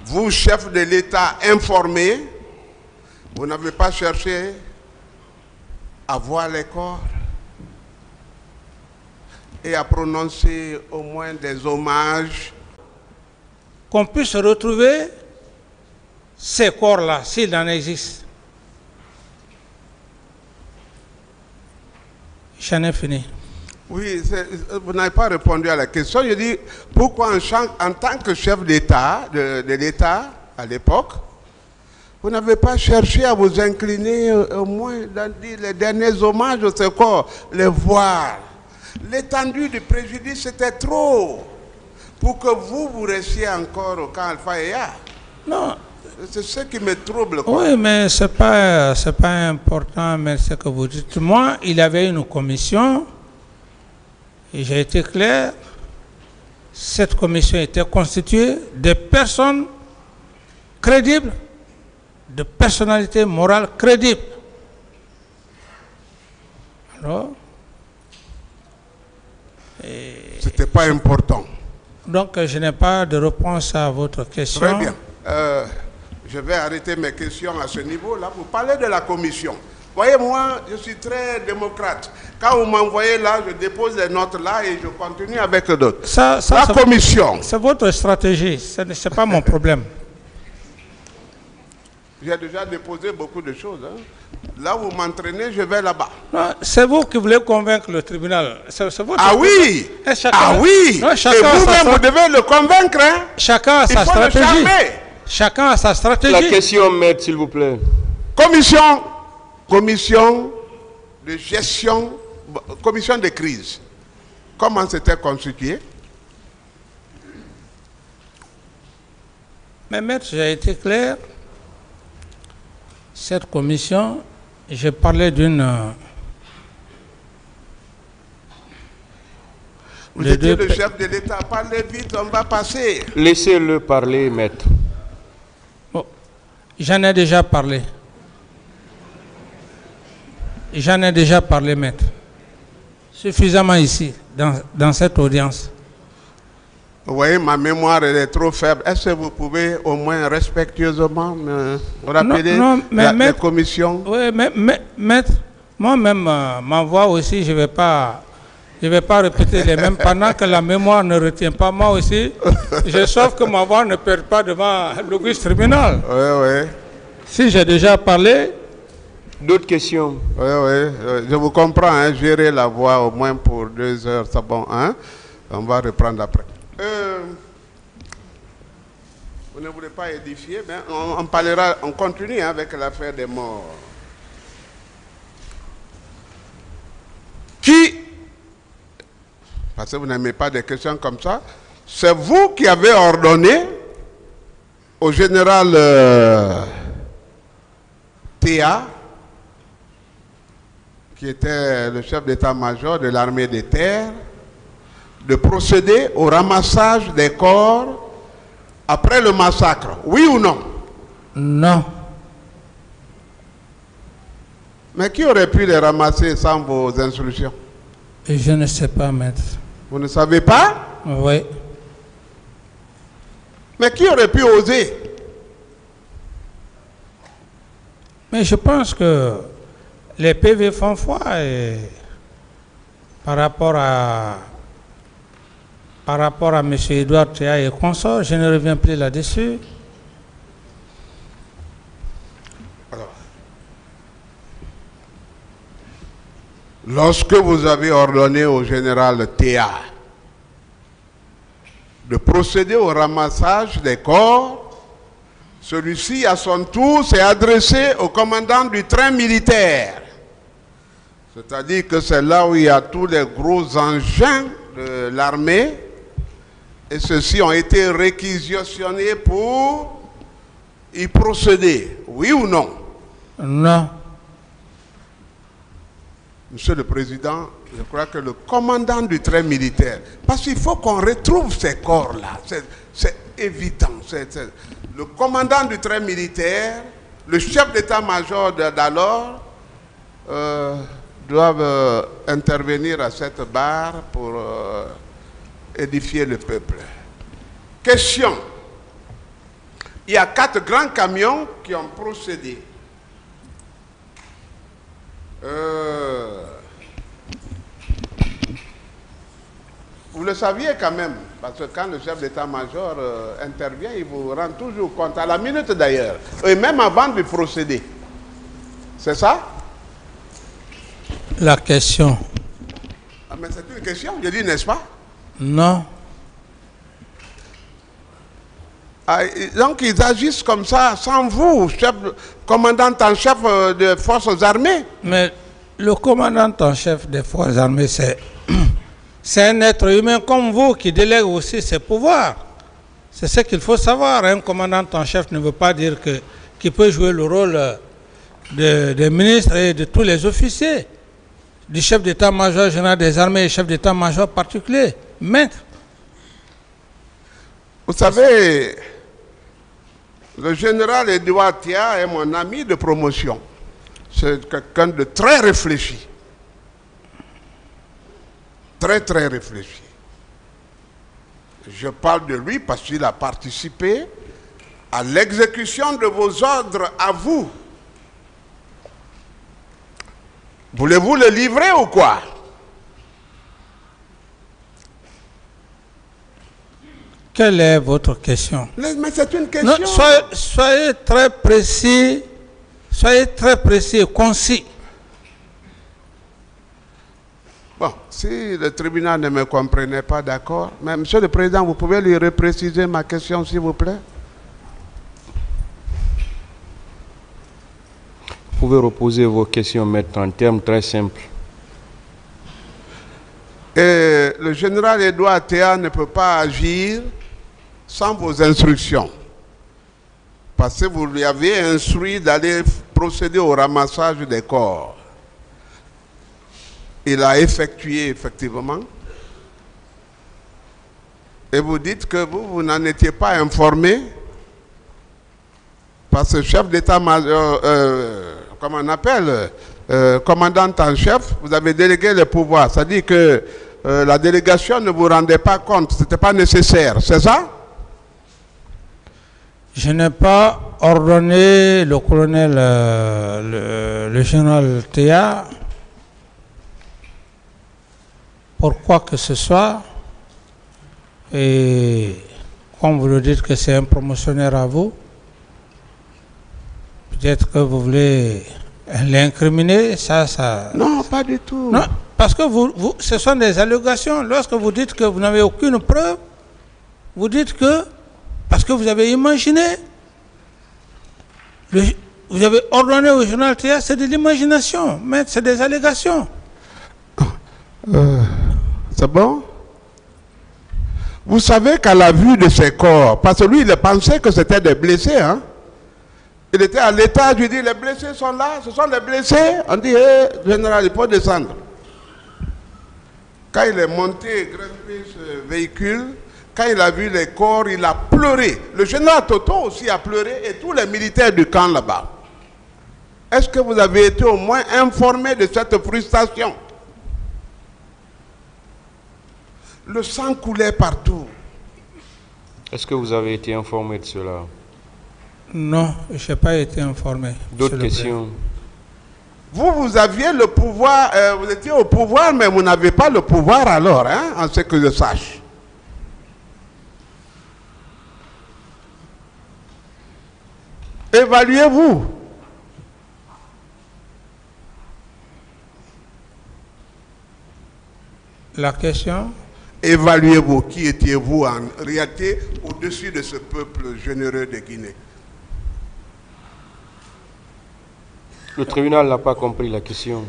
vous, chef de l'État informé, vous n'avez pas cherché à voir les corps et à prononcer au moins des hommages. Qu'on puisse retrouver ces corps-là, s'il en existe. J'en ai fini. Oui, vous n'avez pas répondu à la question. Je dis, pourquoi en tant que chef d'État, de l'État à l'époque, vous n'avez pas cherché à vous incliner au moins dans les derniers hommages de ce corps, les voir. L'étendue du préjudice était trop pour que vous restiez encore au camp Alpha et A. Non. C'est ce qui me trouble, quoi. Oui, mais ce n'est pas important, mais ce que vous dites. Moi, il y avait une commission, et j'ai été clair, cette commission était constituée de personnes crédibles, de personnalités morales crédibles. Alors, c'était pas important. Donc, je n'ai pas de réponse à votre question. Très bien. Je vais arrêter mes questions à ce niveau-là. Vous parlez de la commission. Voyez, moi, je suis très démocrate. Quand vous m'envoyez là, je dépose les notes là et je continue avec d'autres. La commission. C'est votre stratégie. Ce n'est pas mon problème. J'ai déjà déposé beaucoup de choses. Hein. Là où vous m'entraînez, je vais là-bas. C'est vous qui voulez convaincre le tribunal. Ah oui! Ah oui! Non, et vous-même, vous devez le convaincre. Hein? Chacun a sa stratégie. Chacun a sa stratégie. La question, maître, s'il vous plaît. Commission de gestion, commission de crise. Comment c'était constitué? Mais maître, j'ai été clair. Cette commission, j'ai parlé d'une... Vous étiez le chef de l'État. Parlez vite, on va passer. Laissez-le parler, maître. Bon, j'en ai déjà parlé. J'en ai déjà parlé, maître. Suffisamment ici, dans cette audience. Vous voyez, ma mémoire elle est trop faible. Est-ce que vous pouvez au moins respectueusement me rappeler la commission? Oui, mais maître, moi-même, ma voix aussi, je ne vais pas Je ne vais pas répéter les mêmes pendant que la mémoire ne retient pas moi aussi. Je sauve que ma voix ne perd pas devant l'auguste tribunal. Oui, oui. Si j'ai déjà parlé. D'autres questions? Oui, oui. Je vous comprends. Hein, gérer la voix au moins pour 2 heures, c'est bon. Hein? On va reprendre après. Vous ne voulez pas édifier, mais on parlera, on continue hein, avec l'affaire des morts. Qui, parce que vous n'aimez pas des questions comme ça, c'est vous qui avez ordonné au général Théa, qui était le chef d'état-major de l'armée des terres, de procéder au ramassage des corps après le massacre. Oui ou non? Non. Mais qui aurait pu les ramasser sans vos instructions? Je ne sais pas, maître. Vous ne savez pas? Oui. Mais qui aurait pu oser? Mais je pense que les PV font foi et par rapport à M. Edouard Théa et consorts, je ne reviens plus là-dessus. Lorsque vous avez ordonné au général Théa de procéder au ramassage des corps, celui-ci, à son tour, s'est adressé au commandant du train militaire. C'est-à-dire que c'est là où il y a tous les gros engins de l'armée, et ceux-ci ont été réquisitionnés pour y procéder. Oui ou non? Non. Monsieur le Président, je crois que le commandant du train militaire, parce qu'il faut qu'on retrouve ces corps-là, c'est évident. Le commandant du train militaire, le chef d'état-major d'alors, doivent intervenir à cette barre pour édifier le peuple. Question. Il y a 4 grands camions qui ont procédé. Vous le saviez quand même, parce que quand le chef d'état-major intervient, il vous rend toujours compte, à la minute d'ailleurs, et même avant de procéder. C'est ça? La question. Ah, mais c'est une question, je dis, n'est-ce pas? Non. Ah, donc ils agissent comme ça, sans vous, commandant en chef des forces armées. Mais le commandant en chef des forces armées, c'est un être humain comme vous qui délègue aussi ses pouvoirs. C'est ce qu'il faut savoir. Un commandant en chef ne veut pas dire qu'il peut jouer le rôle des ministres et de tous les officiers, du chef d'état-major général des armées et chef d'état-major particulier. Maître. Vous savez, le général Edouard Théa est mon ami de promotion. C'est quelqu'un de très réfléchi. Très, très réfléchi. Je parle de lui parce qu'il a participé à l'exécution de vos ordres à vous. Voulez-vous le livrer ou quoi? Quelle est votre question? Mais c'est une question. Non, soyez très précis. Soyez très précis et concis. Bon, si le tribunal ne me comprenait pas, d'accord. Mais Monsieur le Président, vous pouvez lui repréciser ma question, s'il vous plaît? Vous pouvez reposer vos questions, maître, en termes très simples. Et le général Edouard Théa ne peut pas agir sans vos instructions. Parce que vous lui avez instruit d'aller procéder au ramassage des corps. Il a effectué effectivement. Et vous dites que vous n'en étiez pas informé. Parce que le chef d'état-major, comment on appelle, commandant en chef, vous avez délégué les pouvoirs. C'est-à-dire que la délégation ne vous rendait pas compte, ce n'était pas nécessaire, c'est ça? Je n'ai pas ordonné le colonel, le général Théa pour quoi que ce soit. Et comme vous le dites que c'est un promotionnaire à vous, peut-être que vous voulez l'incriminer, ça... Non, pas du tout. Non, parce que ce sont des allégations. Lorsque vous dites que vous n'avez aucune preuve, vous dites que, parce que vous avez imaginé, vous avez ordonné au journal Théâtre, c'est de l'imagination, mais c'est des allégations. C'est bon? Vous savez qu'à la vue de ces corps, parce que lui, il pensait que c'était des blessés, hein? Il était à l'étage, il dit, les blessés sont là, ce sont les blessés. On dit, général, il faut descendre. Quand il est monté, grimpé ce véhicule, quand il a vu les corps, il a pleuré. Le général Toto aussi a pleuré et tous les militaires du camp là-bas. Est-ce que vous avez été au moins informé de cette frustration? Le sang coulait partout. Est-ce que vous avez été informé de cela? Non, je n'ai pas été informé. D'autres questions? Vous aviez le pouvoir, vous étiez au pouvoir, mais vous n'avez pas le pouvoir alors, hein, en ce que je sache. Évaluez-vous. La question? Évaluez-vous. Qui étiez-vous en réalité au-dessus de ce peuple généreux de Guinée? Le tribunal n'a pas compris la question.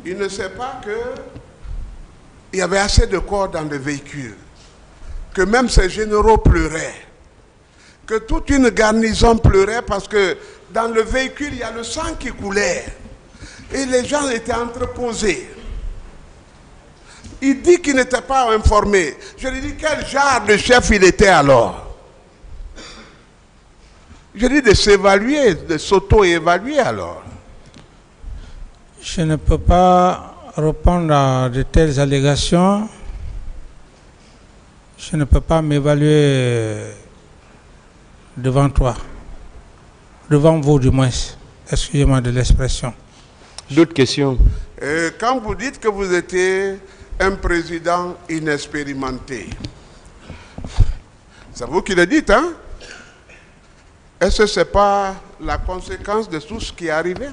Il ne sait pas qu'il y avait assez de corps dans le véhicule, que même ces généraux pleuraient, que toute une garnison pleurait parce que dans le véhicule, il y a le sang qui coulait et les gens étaient entreposés. Il dit qu'il n'était pas informé. Je lui dis quel genre de chef il était alors? Je dis de s'évaluer, de s'auto-évaluer alors. Je ne peux pas répondre à de telles allégations. Je ne peux pas m'évaluer devant toi. Devant vous du moins. Excusez-moi de l'expression. D'autres questions? Quand vous dites que vous étiez un président inexpérimenté, c'est vous qui le dites, hein? Est-ce que ce n'est pas la conséquence de tout ce qui est arrivé?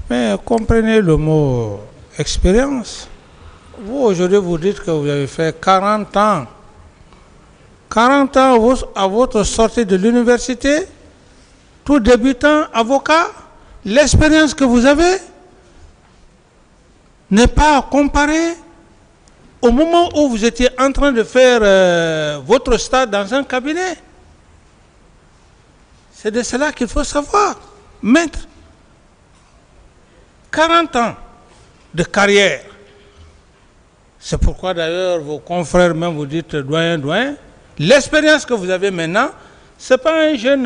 Mais comprenez le mot expérience. Vous, aujourd'hui, vous dites que vous avez fait 40 ans. 40 ans à votre sortie de l'université, tout débutant avocat, l'expérience que vous avez n'est pas à comparer au moment où vous étiez en train de faire votre stage dans un cabinet. C'est de cela qu'il faut savoir. Maître, 40 ans de carrière. C'est pourquoi d'ailleurs vos confrères même vous dites doyen. L'expérience que vous avez maintenant, ce n'est pas un jeune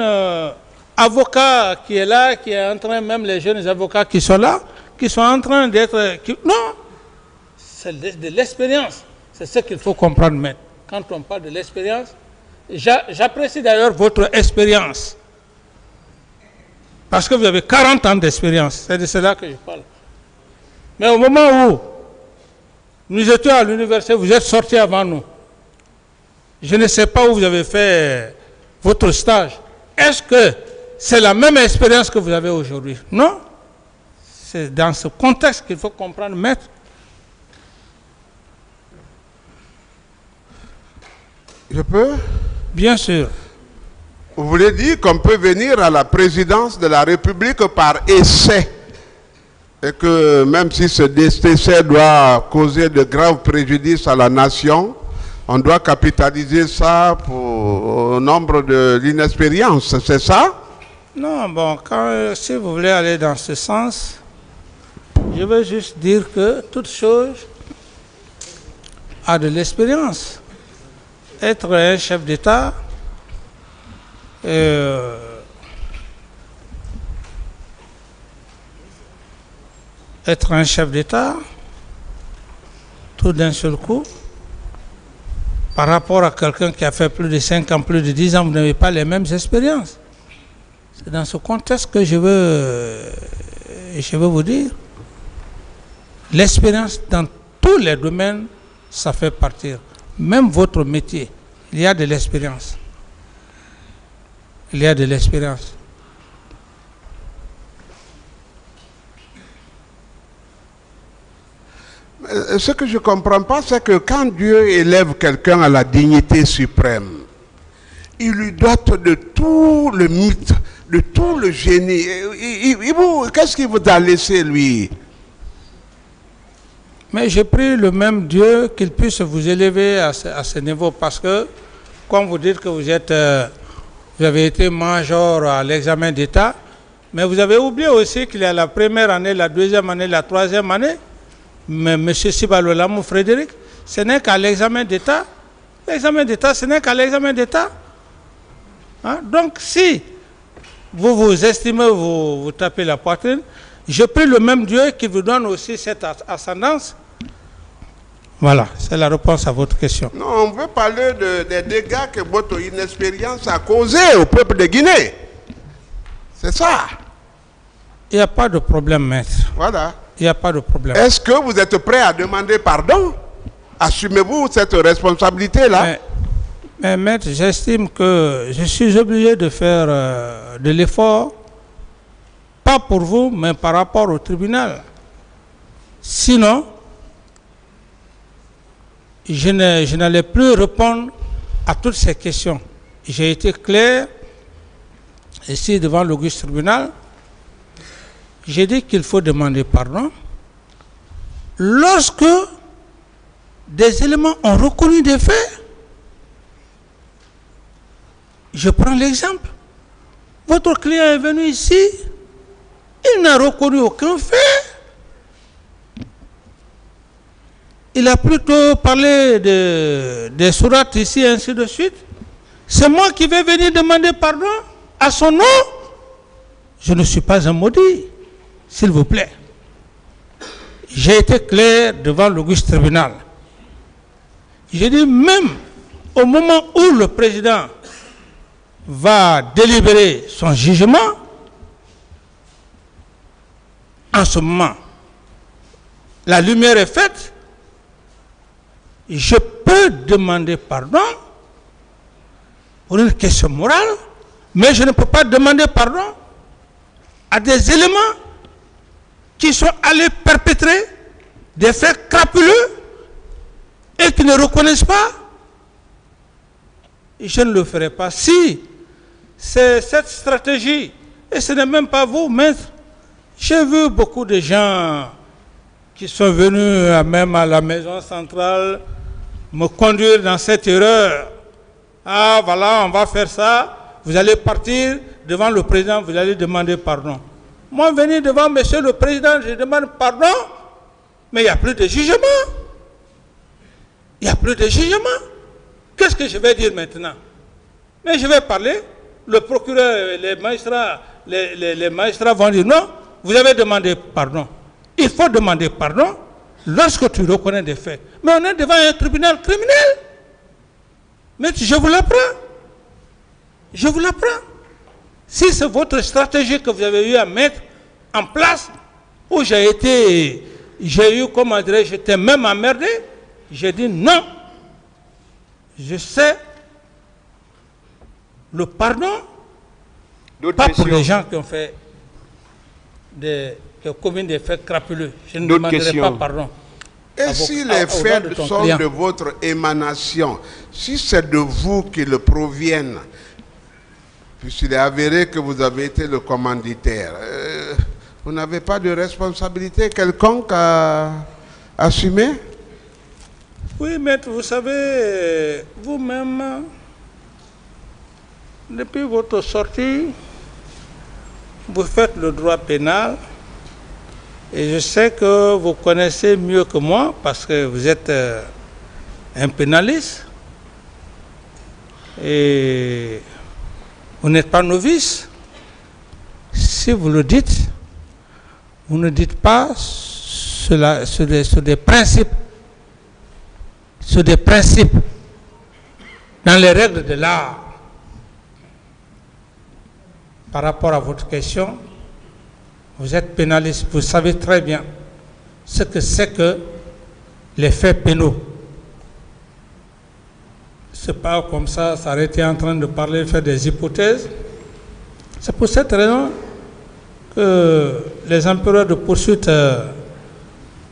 avocat qui est là, qui est en train, même les jeunes avocats qui sont là, qui sont en train d'être... Non, c'est de l'expérience. C'est ce qu'il faut comprendre maintenant. Quand on parle de l'expérience, j'apprécie d'ailleurs votre expérience. Parce que vous avez 40 ans d'expérience. C'est de cela que je parle. Mais au moment où nous étions à l'université, vous êtes sortis avant nous. Je ne sais pas où vous avez fait votre stage. Est-ce que c'est la même expérience que vous avez aujourd'hui? Non. C'est dans ce contexte qu'il faut comprendre, maître. Je peux? Bien sûr. Vous voulez dire qu'on peut venir à la présidence de la République par essai et que même si ce essai doit causer de graves préjudices à la nation, on doit capitaliser ça au nombre de l'inexpérience, c'est ça? Non, bon, si vous voulez aller dans ce sens, je veux juste dire que toute chose a de l'expérience. Être un chef d'État, être un chef d'État, tout d'un seul coup, par rapport à quelqu'un qui a fait plus de 5 ans, plus de 10 ans, vous n'avez pas les mêmes expériences. C'est dans ce contexte que je je vais vous dire, l'expérience dans tous les domaines, ça fait partir. Même votre métier, il y a de l'expérience. Il y a de l'expérience. Ce que je ne comprends pas, c'est que quand Dieu élève quelqu'un à la dignité suprême, il lui dote de tout le mythe, de tout le génie. Qu'est-ce qu'il vous a laissé, lui? Mais j'ai pris le même Dieu qu'il puisse vous élever à ce niveau, parce que, comme vous dites que vous avez été major à l'examen d'État, mais vous avez oublié aussi qu'il y a la première année, la deuxième année, la troisième année. Mais M. Sibalolamou Frédéric, ce n'est qu'à l'examen d'État. L'examen d'État, ce n'est qu'à l'examen d'État. Hein? Donc, si vous vous estimez, vous tapez la poitrine, je prie le même Dieu qui vous donne aussi cette ascendance. Voilà, c'est la réponse à votre question. Non, on veut parler des dégâts que votre inexpérience a causés au peuple de Guinée. C'est ça. Il n'y a pas de problème, maître. Voilà. Il n'y a pas de problème. Est-ce que vous êtes prêt à demander pardon? Assumez-vous cette responsabilité-là? Mais maître, j'estime que je suis obligé de faire de l'effort, pas pour vous, mais par rapport au tribunal. Sinon, je n'allais plus répondre à toutes ces questions. J'ai été clair ici devant l'auguste tribunal. J'ai dit qu'il faut demander pardon lorsque des éléments ont reconnu des faits. Je prends l'exemple. Votre client est venu ici, il n'a reconnu aucun fait. Il a plutôt parlé des sourates ici, ainsi de suite. C'est moi qui vais venir demander pardon à son nom. Je ne suis pas un maudit. S'il vous plaît. J'ai été clair devant l'auguste tribunal. J'ai dit, même au moment où le président va délibérer son jugement, en ce moment, la lumière est faite, je peux demander pardon pour une question morale, mais je ne peux pas demander pardon à des éléments qui sont allés perpétrer des faits crapuleux et qui ne reconnaissent pas. Je ne le ferai pas. Si c'est cette stratégie, et ce n'est même pas vous, maître, j'ai vu beaucoup de gens qui sont venus même à la maison centrale me conduire dans cette erreur. Ah voilà, on va faire ça, vous allez partir devant le président, vous allez demander pardon. Moi, venir devant monsieur le président, je demande pardon, mais il n'y a plus de jugement. Il n'y a plus de jugement. Qu'est-ce que je vais dire maintenant? Mais je vais parler, le procureur, les magistrats vont dire non, vous avez demandé pardon. Il faut demander pardon lorsque tu reconnais des faits. Mais on est devant un tribunal criminel. Mais je vous l'apprends. Je vous l'apprends. Si c'est votre stratégie que vous avez eu à mettre en place, où j'ai eu, comment dirais-je, j'étais même emmerdé, j'ai dit non. Je sais le pardon, pas pour les gens qui ont fait qui ont commis des faits crapuleux. Je ne demanderai pas pardon. Et si les faits sont de votre émanation, si c'est de vous qu'ils proviennent, puisqu'il est avéré que vous avez été le commanditaire, vous n'avez pas de responsabilité quelconque à assumer? Oui, maître, vous savez, vous-même, depuis votre sortie, vous faites le droit pénal et je sais que vous connaissez mieux que moi parce que vous êtes un pénaliste et vous n'êtes pas novice. Si vous le dites, vous ne dites pas sur des principes. Sur des principes dans les règles de l'art. Par rapport à votre question, Vous êtes pénaliste, vous savez très bien ce que c'est que les faits pénaux. C'est pas comme ça, s'arrêter en train de parler, faire des hypothèses. C'est pour cette raison que les empereurs de poursuite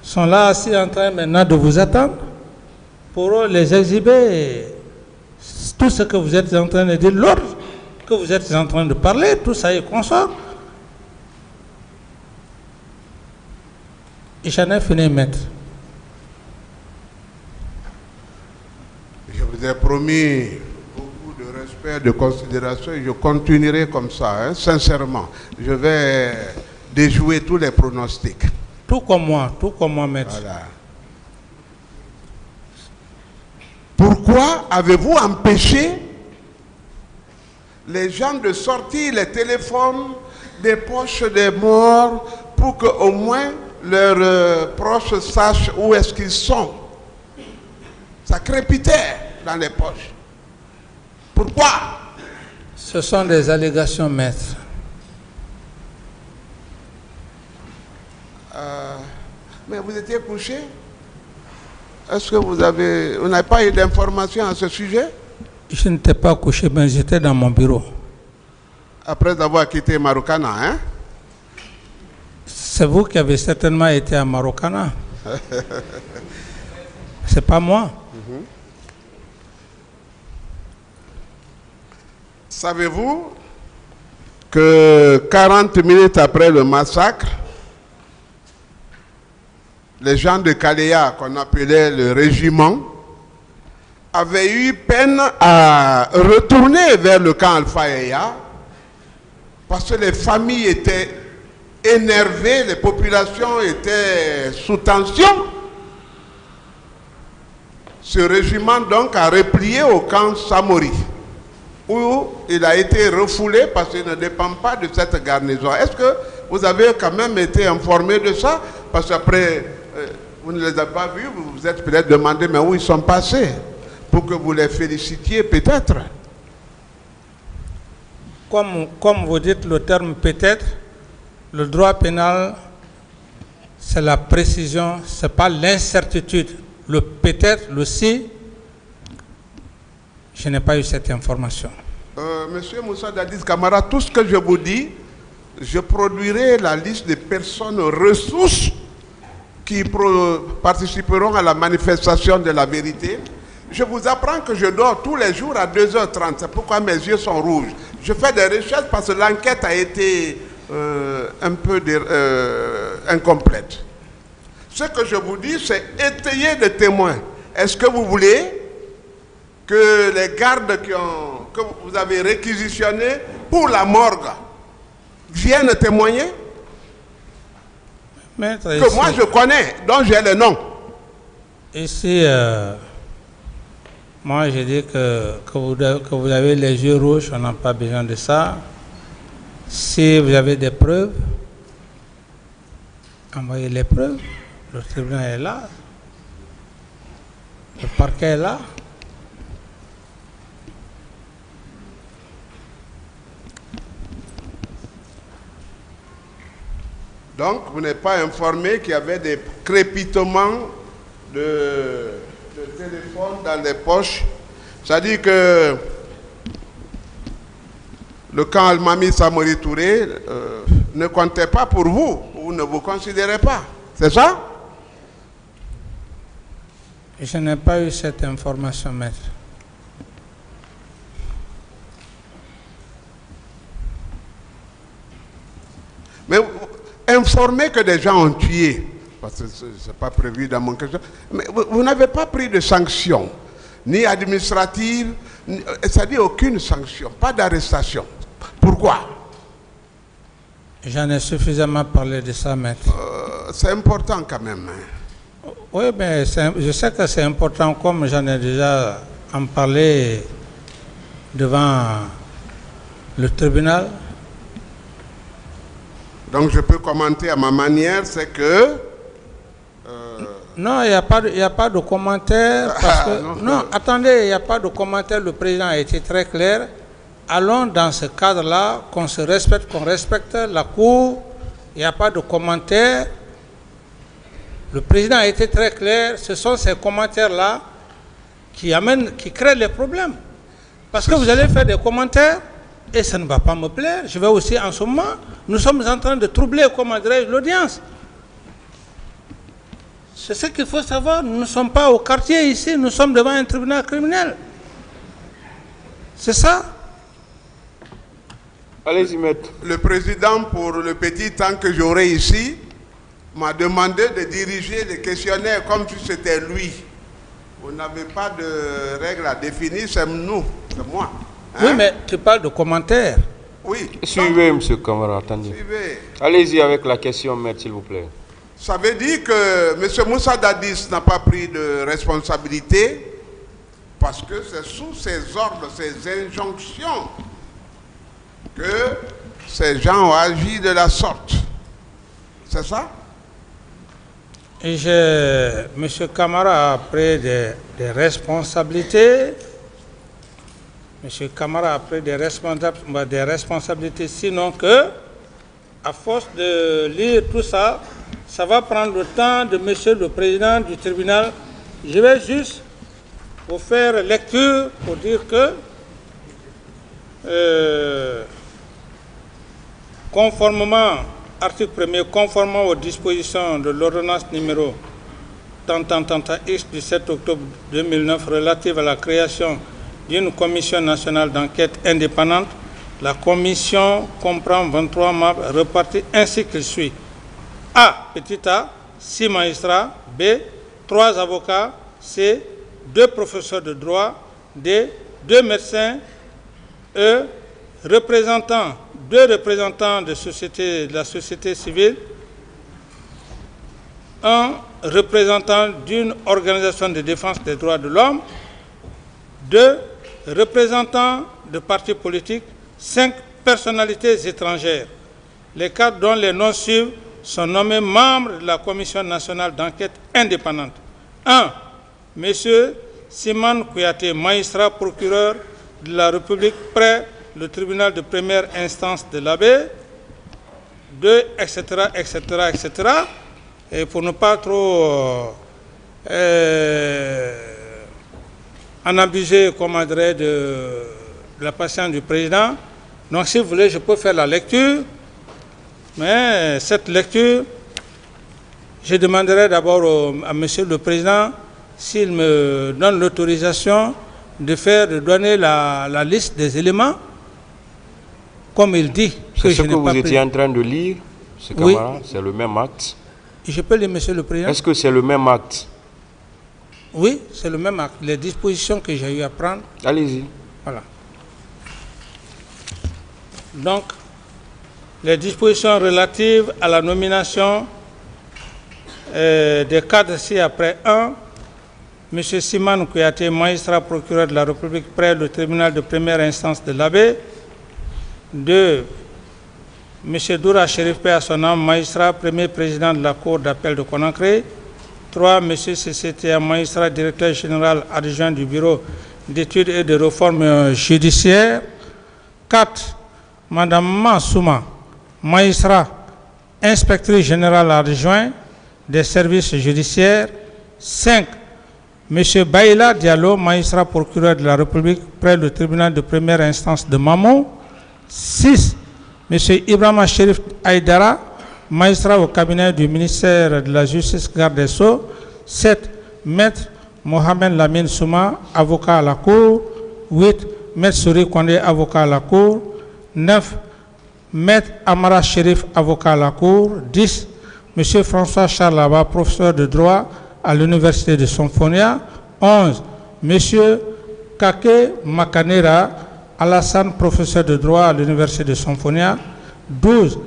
sont là assis en train maintenant de vous attendre pour les exhiber. Tout ce que vous êtes en train de dire, l'ordre que vous êtes en train de parler, tout ça est consort. Et j'en ai fini, maître. Je vous ai promis beaucoup de respect, de considération et je continuerai comme ça, hein, sincèrement. Je vais déjouer tous les pronostics. Tout comme moi, maître. Voilà. Pourquoi avez-vous empêché les gens de sortir les téléphones des poches des morts pour qu'au moins leurs proches sachent où est-ce qu'ils sont? Ça crépitait dans les poches. Pourquoi? Ce sont des allégations, maître. Mais vous étiez couché? Est-ce que vous n'avez pas eu d'informations à ce sujet? Je n'étais pas couché, mais j'étais dans mon bureau. Après avoir quitté Marokana, hein? C'est vous qui avez certainement été à Marokana. C'est pas moi. Savez-vous que 40 minutes après le massacre, les gens de Kaléa, qu'on appelait le régiment, avaient eu peine à retourner vers le camp Alpha Eya parce que les familles étaient énervées, les populations étaient sous tension. Ce régiment donc a replié au camp Samori, où il a été refoulé parce qu'il ne dépend pas de cette garnison. Est-ce que vous avez quand même été informé de ça? Parce qu'après, vous ne les avez pas vus, vous vous êtes peut-être demandé mais où ils sont passés, pour que vous les félicitiez peut-être. Comme vous dites le terme peut-être, le droit pénal, c'est la précision, ce n'est pas l'incertitude. Le peut-être, le si, je n'ai pas eu cette information. Monsieur Moussa Dadis Camara, tout ce que je vous dis, je produirai la liste des personnes ressources qui participeront à la manifestation de la vérité. Je vous apprends que je dors tous les jours à 2h30. C'est pourquoi mes yeux sont rouges. Je fais des recherches parce que l'enquête a été un peu incomplète. Ce que je vous dis, c'est étayer des témoins. Est-ce que vous voulez que les gardes que vous avez réquisitionnés pour la morgue viennent témoigner? Maître, que ici, moi je connais, dont j'ai le nom. Ici, moi je dis que vous avez les yeux rouges, on n'a pas besoin de ça. Si vous avez des preuves, envoyez les preuves. Le tribunal est là. Le parquet est là. Donc, vous n'êtes pas informé qu'il y avait des crépitements de téléphone dans les poches. C'est-à-dire que le camp Al-Mami Samori Touré ne comptait pas pour vous, ou ne vous considérez pas. C'est ça? Je n'ai pas eu cette information, maître. Mais informer que des gens ont tué, parce que ce n'est pas prévu dans mon question, mais vous n'avez pas pris de sanctions, ni administratives, c'est-à-dire aucune sanction, pas d'arrestation. Pourquoi? J'en ai suffisamment parlé de ça, maître. C'est important quand même. Oui, mais je sais que c'est important, comme j'en ai déjà en parlé devant le tribunal. Donc je peux commenter à ma manière, c'est que... Non, il n'y a pas de commentaire. Parce que, non, attendez, il n'y a pas de commentaire. Le président a été très clair. Allons dans ce cadre-là, qu'on se respecte, qu'on respecte la Cour Il n'y a pas de commentaires. Le président a été très clair. Ce sont ces commentaires-là qui créent les problèmes. Parce que vous allez faire des commentaires et ça ne va pas me plaire. Je vais aussi, en ce moment, nous sommes en train de troubler, comment dirais-je, l'audience. C'est ce qu'il faut savoir. Nous ne sommes pas au quartier ici, nous sommes devant un tribunal criminel. C'est ça. Allez-y, maître. Le président, pour le petit temps que j'aurai ici, m'a demandé de diriger les questionnaires comme si c'était lui. Vous n'avez pas de règles à définir, c'est nous, c'est moi. Hein? Oui, mais tu parles de commentaires. Oui. Suivez, monsieur Camara, attendez. Suivez. Allez-y avec la question, maître, s'il vous plaît. Ça veut dire que M. Moussa Dadis n'a pas pris de responsabilité parce que c'est sous ses ordres, ses injonctions que ces gens ont agi de la sorte. C'est ça? Et M. Camara a pris des responsabilités. M. Camara a pris des responsabilités, sinon que, à force de lire tout ça, ça va prendre le temps de M. le Président du tribunal. Je vais juste vous faire lecture pour dire que, conformément, article 1er, conformément aux dispositions de l'ordonnance numéro X du 7 octobre 2009 relative à la création d'une commission nationale d'enquête indépendante, la commission comprend 23 membres repartis ainsi qu'il suit. A, petit a, 6 magistrats. B, 3 avocats. C, 2 professeurs de droit. D, 2 médecins. E, 2 représentants de la société civile. 1 représentant d'une organisation de défense des droits de l'homme. 2 représentants de partis politiques. 5 personnalités étrangères. Les cadres dont les noms suivent sont nommés membres de la Commission nationale d'enquête indépendante. 1. Monsieur Siman Kouyaté, magistrat procureur de la République près le tribunal de première instance de l'Abbé. 2, etc., etc., etc. Et pour ne pas trop en abuser, comment dirais, de la patience du président. Donc, si vous voulez, je peux faire la lecture. Mais cette lecture, je demanderai d'abord à Monsieur le Président s'il me donne l'autorisation de donner la liste des éléments, comme il dit. C'est ce que vous étiez en train de lire, ce camarade, c'est le même acte. Je peux lire, Monsieur le Président. Est-ce que c'est le même acte? Oui, c'est le même acte. Les dispositions que j'ai eu à prendre. Allez-y. Voilà. Donc, les dispositions relatives à la nomination des cadres ci-après. 1. M. Siman Kouyaté, magistrat procureur de la République près le tribunal de première instance de l'Abbé. 2. M. Doura Chérif Pé à son nom, magistrat premier président de la Cour d'appel de Conakry. 3. M. CCTA, magistrat directeur général adjoint du Bureau d'études et de réformes judiciaires. 4. Mme Mansouma, magistrat inspectrice générale adjoint des services judiciaires. 5. M. Baïla Diallo, magistrat procureur de la République près le tribunal de première instance de Mamou. 6. M. Ibrahima Chérif Aïdara, magistrat au cabinet du ministère de la Justice, garde des Sceaux. 7. Maître Mohamed Lamine Souma, avocat à la Cour. 8. Maître Souri Kondé, avocat à la Cour. 9. Maître Amara Chérif, avocat à la Cour. 10. M. François Charlaba, professeur de droit à l'Université de Somphonia. 11. M. Kake Makanera Alassane, professeur de droit à l'Université de Somphonia. 12.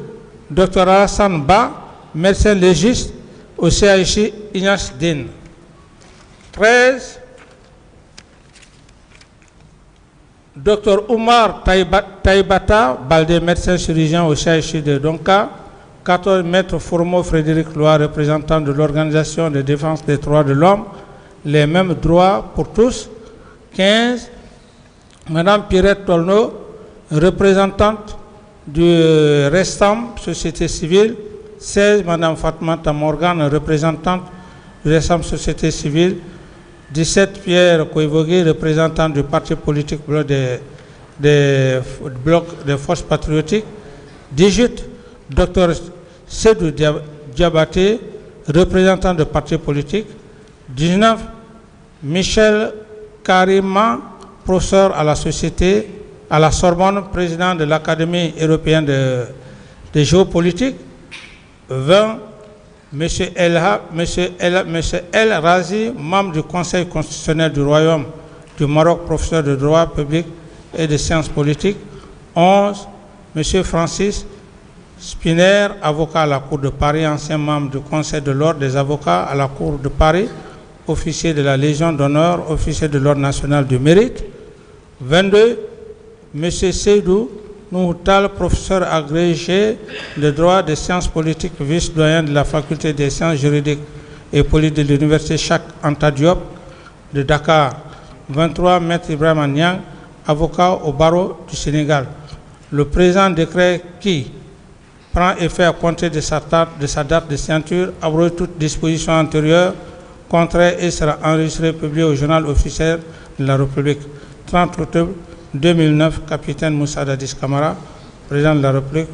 Dr Alassane Ba, médecin légiste au CHI Ignace Din. 13. Dr Oumar Taïbata Baldé, médecin chirurgien au CHI de Donka. 14. Maître Formo Frédéric Loire, représentant de l'Organisation de défense des droits de l'homme, les mêmes droits pour tous. 15. Madame Pierrette Tolno, représentante du Restam, société civile, 16, Mme Fatmata Morgan, représentante de l'ensemble société civile. 17, Pierre Koivogui, représentant du parti politique bloc des forces patriotiques. 18, Dr Seydou Diabaté, représentant du parti politique. 19, Michel Karima, professeur à la société, à la Sorbonne, président de l'Académie européenne de géopolitique. 20, M. El Razi, membre du Conseil constitutionnel du Royaume du Maroc, professeur de droit public et de sciences politiques. 11, M. Francis Spiner, avocat à la Cour de Paris, ancien membre du Conseil de l'Ordre des avocats à la Cour de Paris, officier de la Légion d'honneur, officier de l'Ordre national du mérite. 22, M. Seydou Nouhoutal, professeur agrégé de droit des sciences politiques, vice-doyen de la faculté des sciences juridiques et politiques de l'université Cheikh Anta Diop de Dakar. 23, Maître Ibrahim Niang, avocat au barreau du Sénégal. Le présent décret qui prend effet à compter de sa date de signature abroge toute disposition antérieure, contraire et sera enregistré et publié au journal officiel de la République. 30 octobre 2009, capitaine Moussa Dadis Camara, président de la République,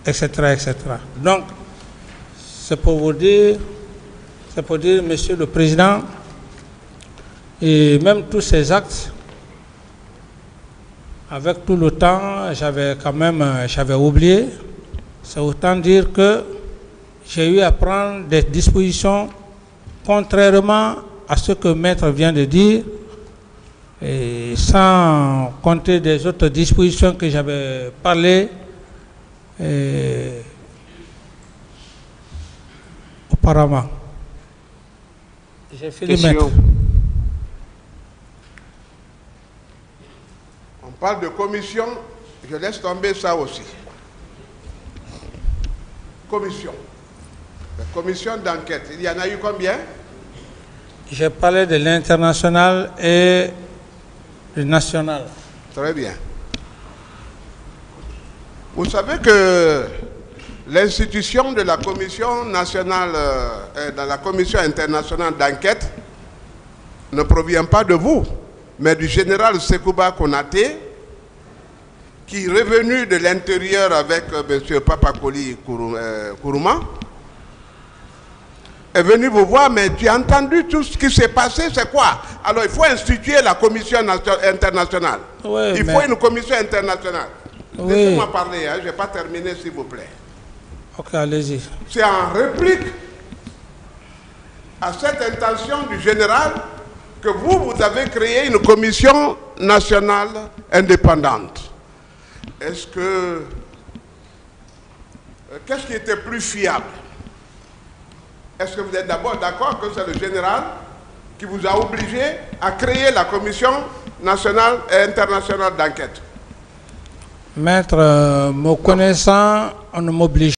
etc., etc. Donc, c'est pour vous dire, Monsieur le Président, et même tous ces actes, avec tout le temps, j'avais oublié. C'est autant dire que j'ai eu à prendre des dispositions contrairement à ce que Maître vient de dire, et sans compter des autres dispositions que j'avais parlé auparavant. J'ai fini, Maître. On parle de commission, je laisse tomber ça aussi. Commission. La commission d'enquête, il y en a eu combien? J'ai parlé de l'international et du national. Très bien. Vous savez que l'institution de la commission nationale, dans la commission internationale d'enquête, ne provient pas de vous, mais du général Sekouba Konaté, qui est revenu de l'intérieur avec M. Papakoli Kourouma, est venu vous voir, mais tu as entendu tout ce qui s'est passé, c'est quoi? Alors il faut instituer la commission internationale. Oui, il faut une commission internationale. Oui. Laissez-moi parler, hein, je n'ai pas terminé, s'il vous plaît. Ok, allez-y. C'est en réplique à cette intention du général que vous avez créé une commission nationale indépendante. Est-ce que... Qu'est-ce qui était plus fiable? Est-ce que vous êtes d'abord d'accord que c'est le général qui vous a obligé à créer la commission nationale et internationale d'enquête? Maître, me connaissant, on ne m'oblige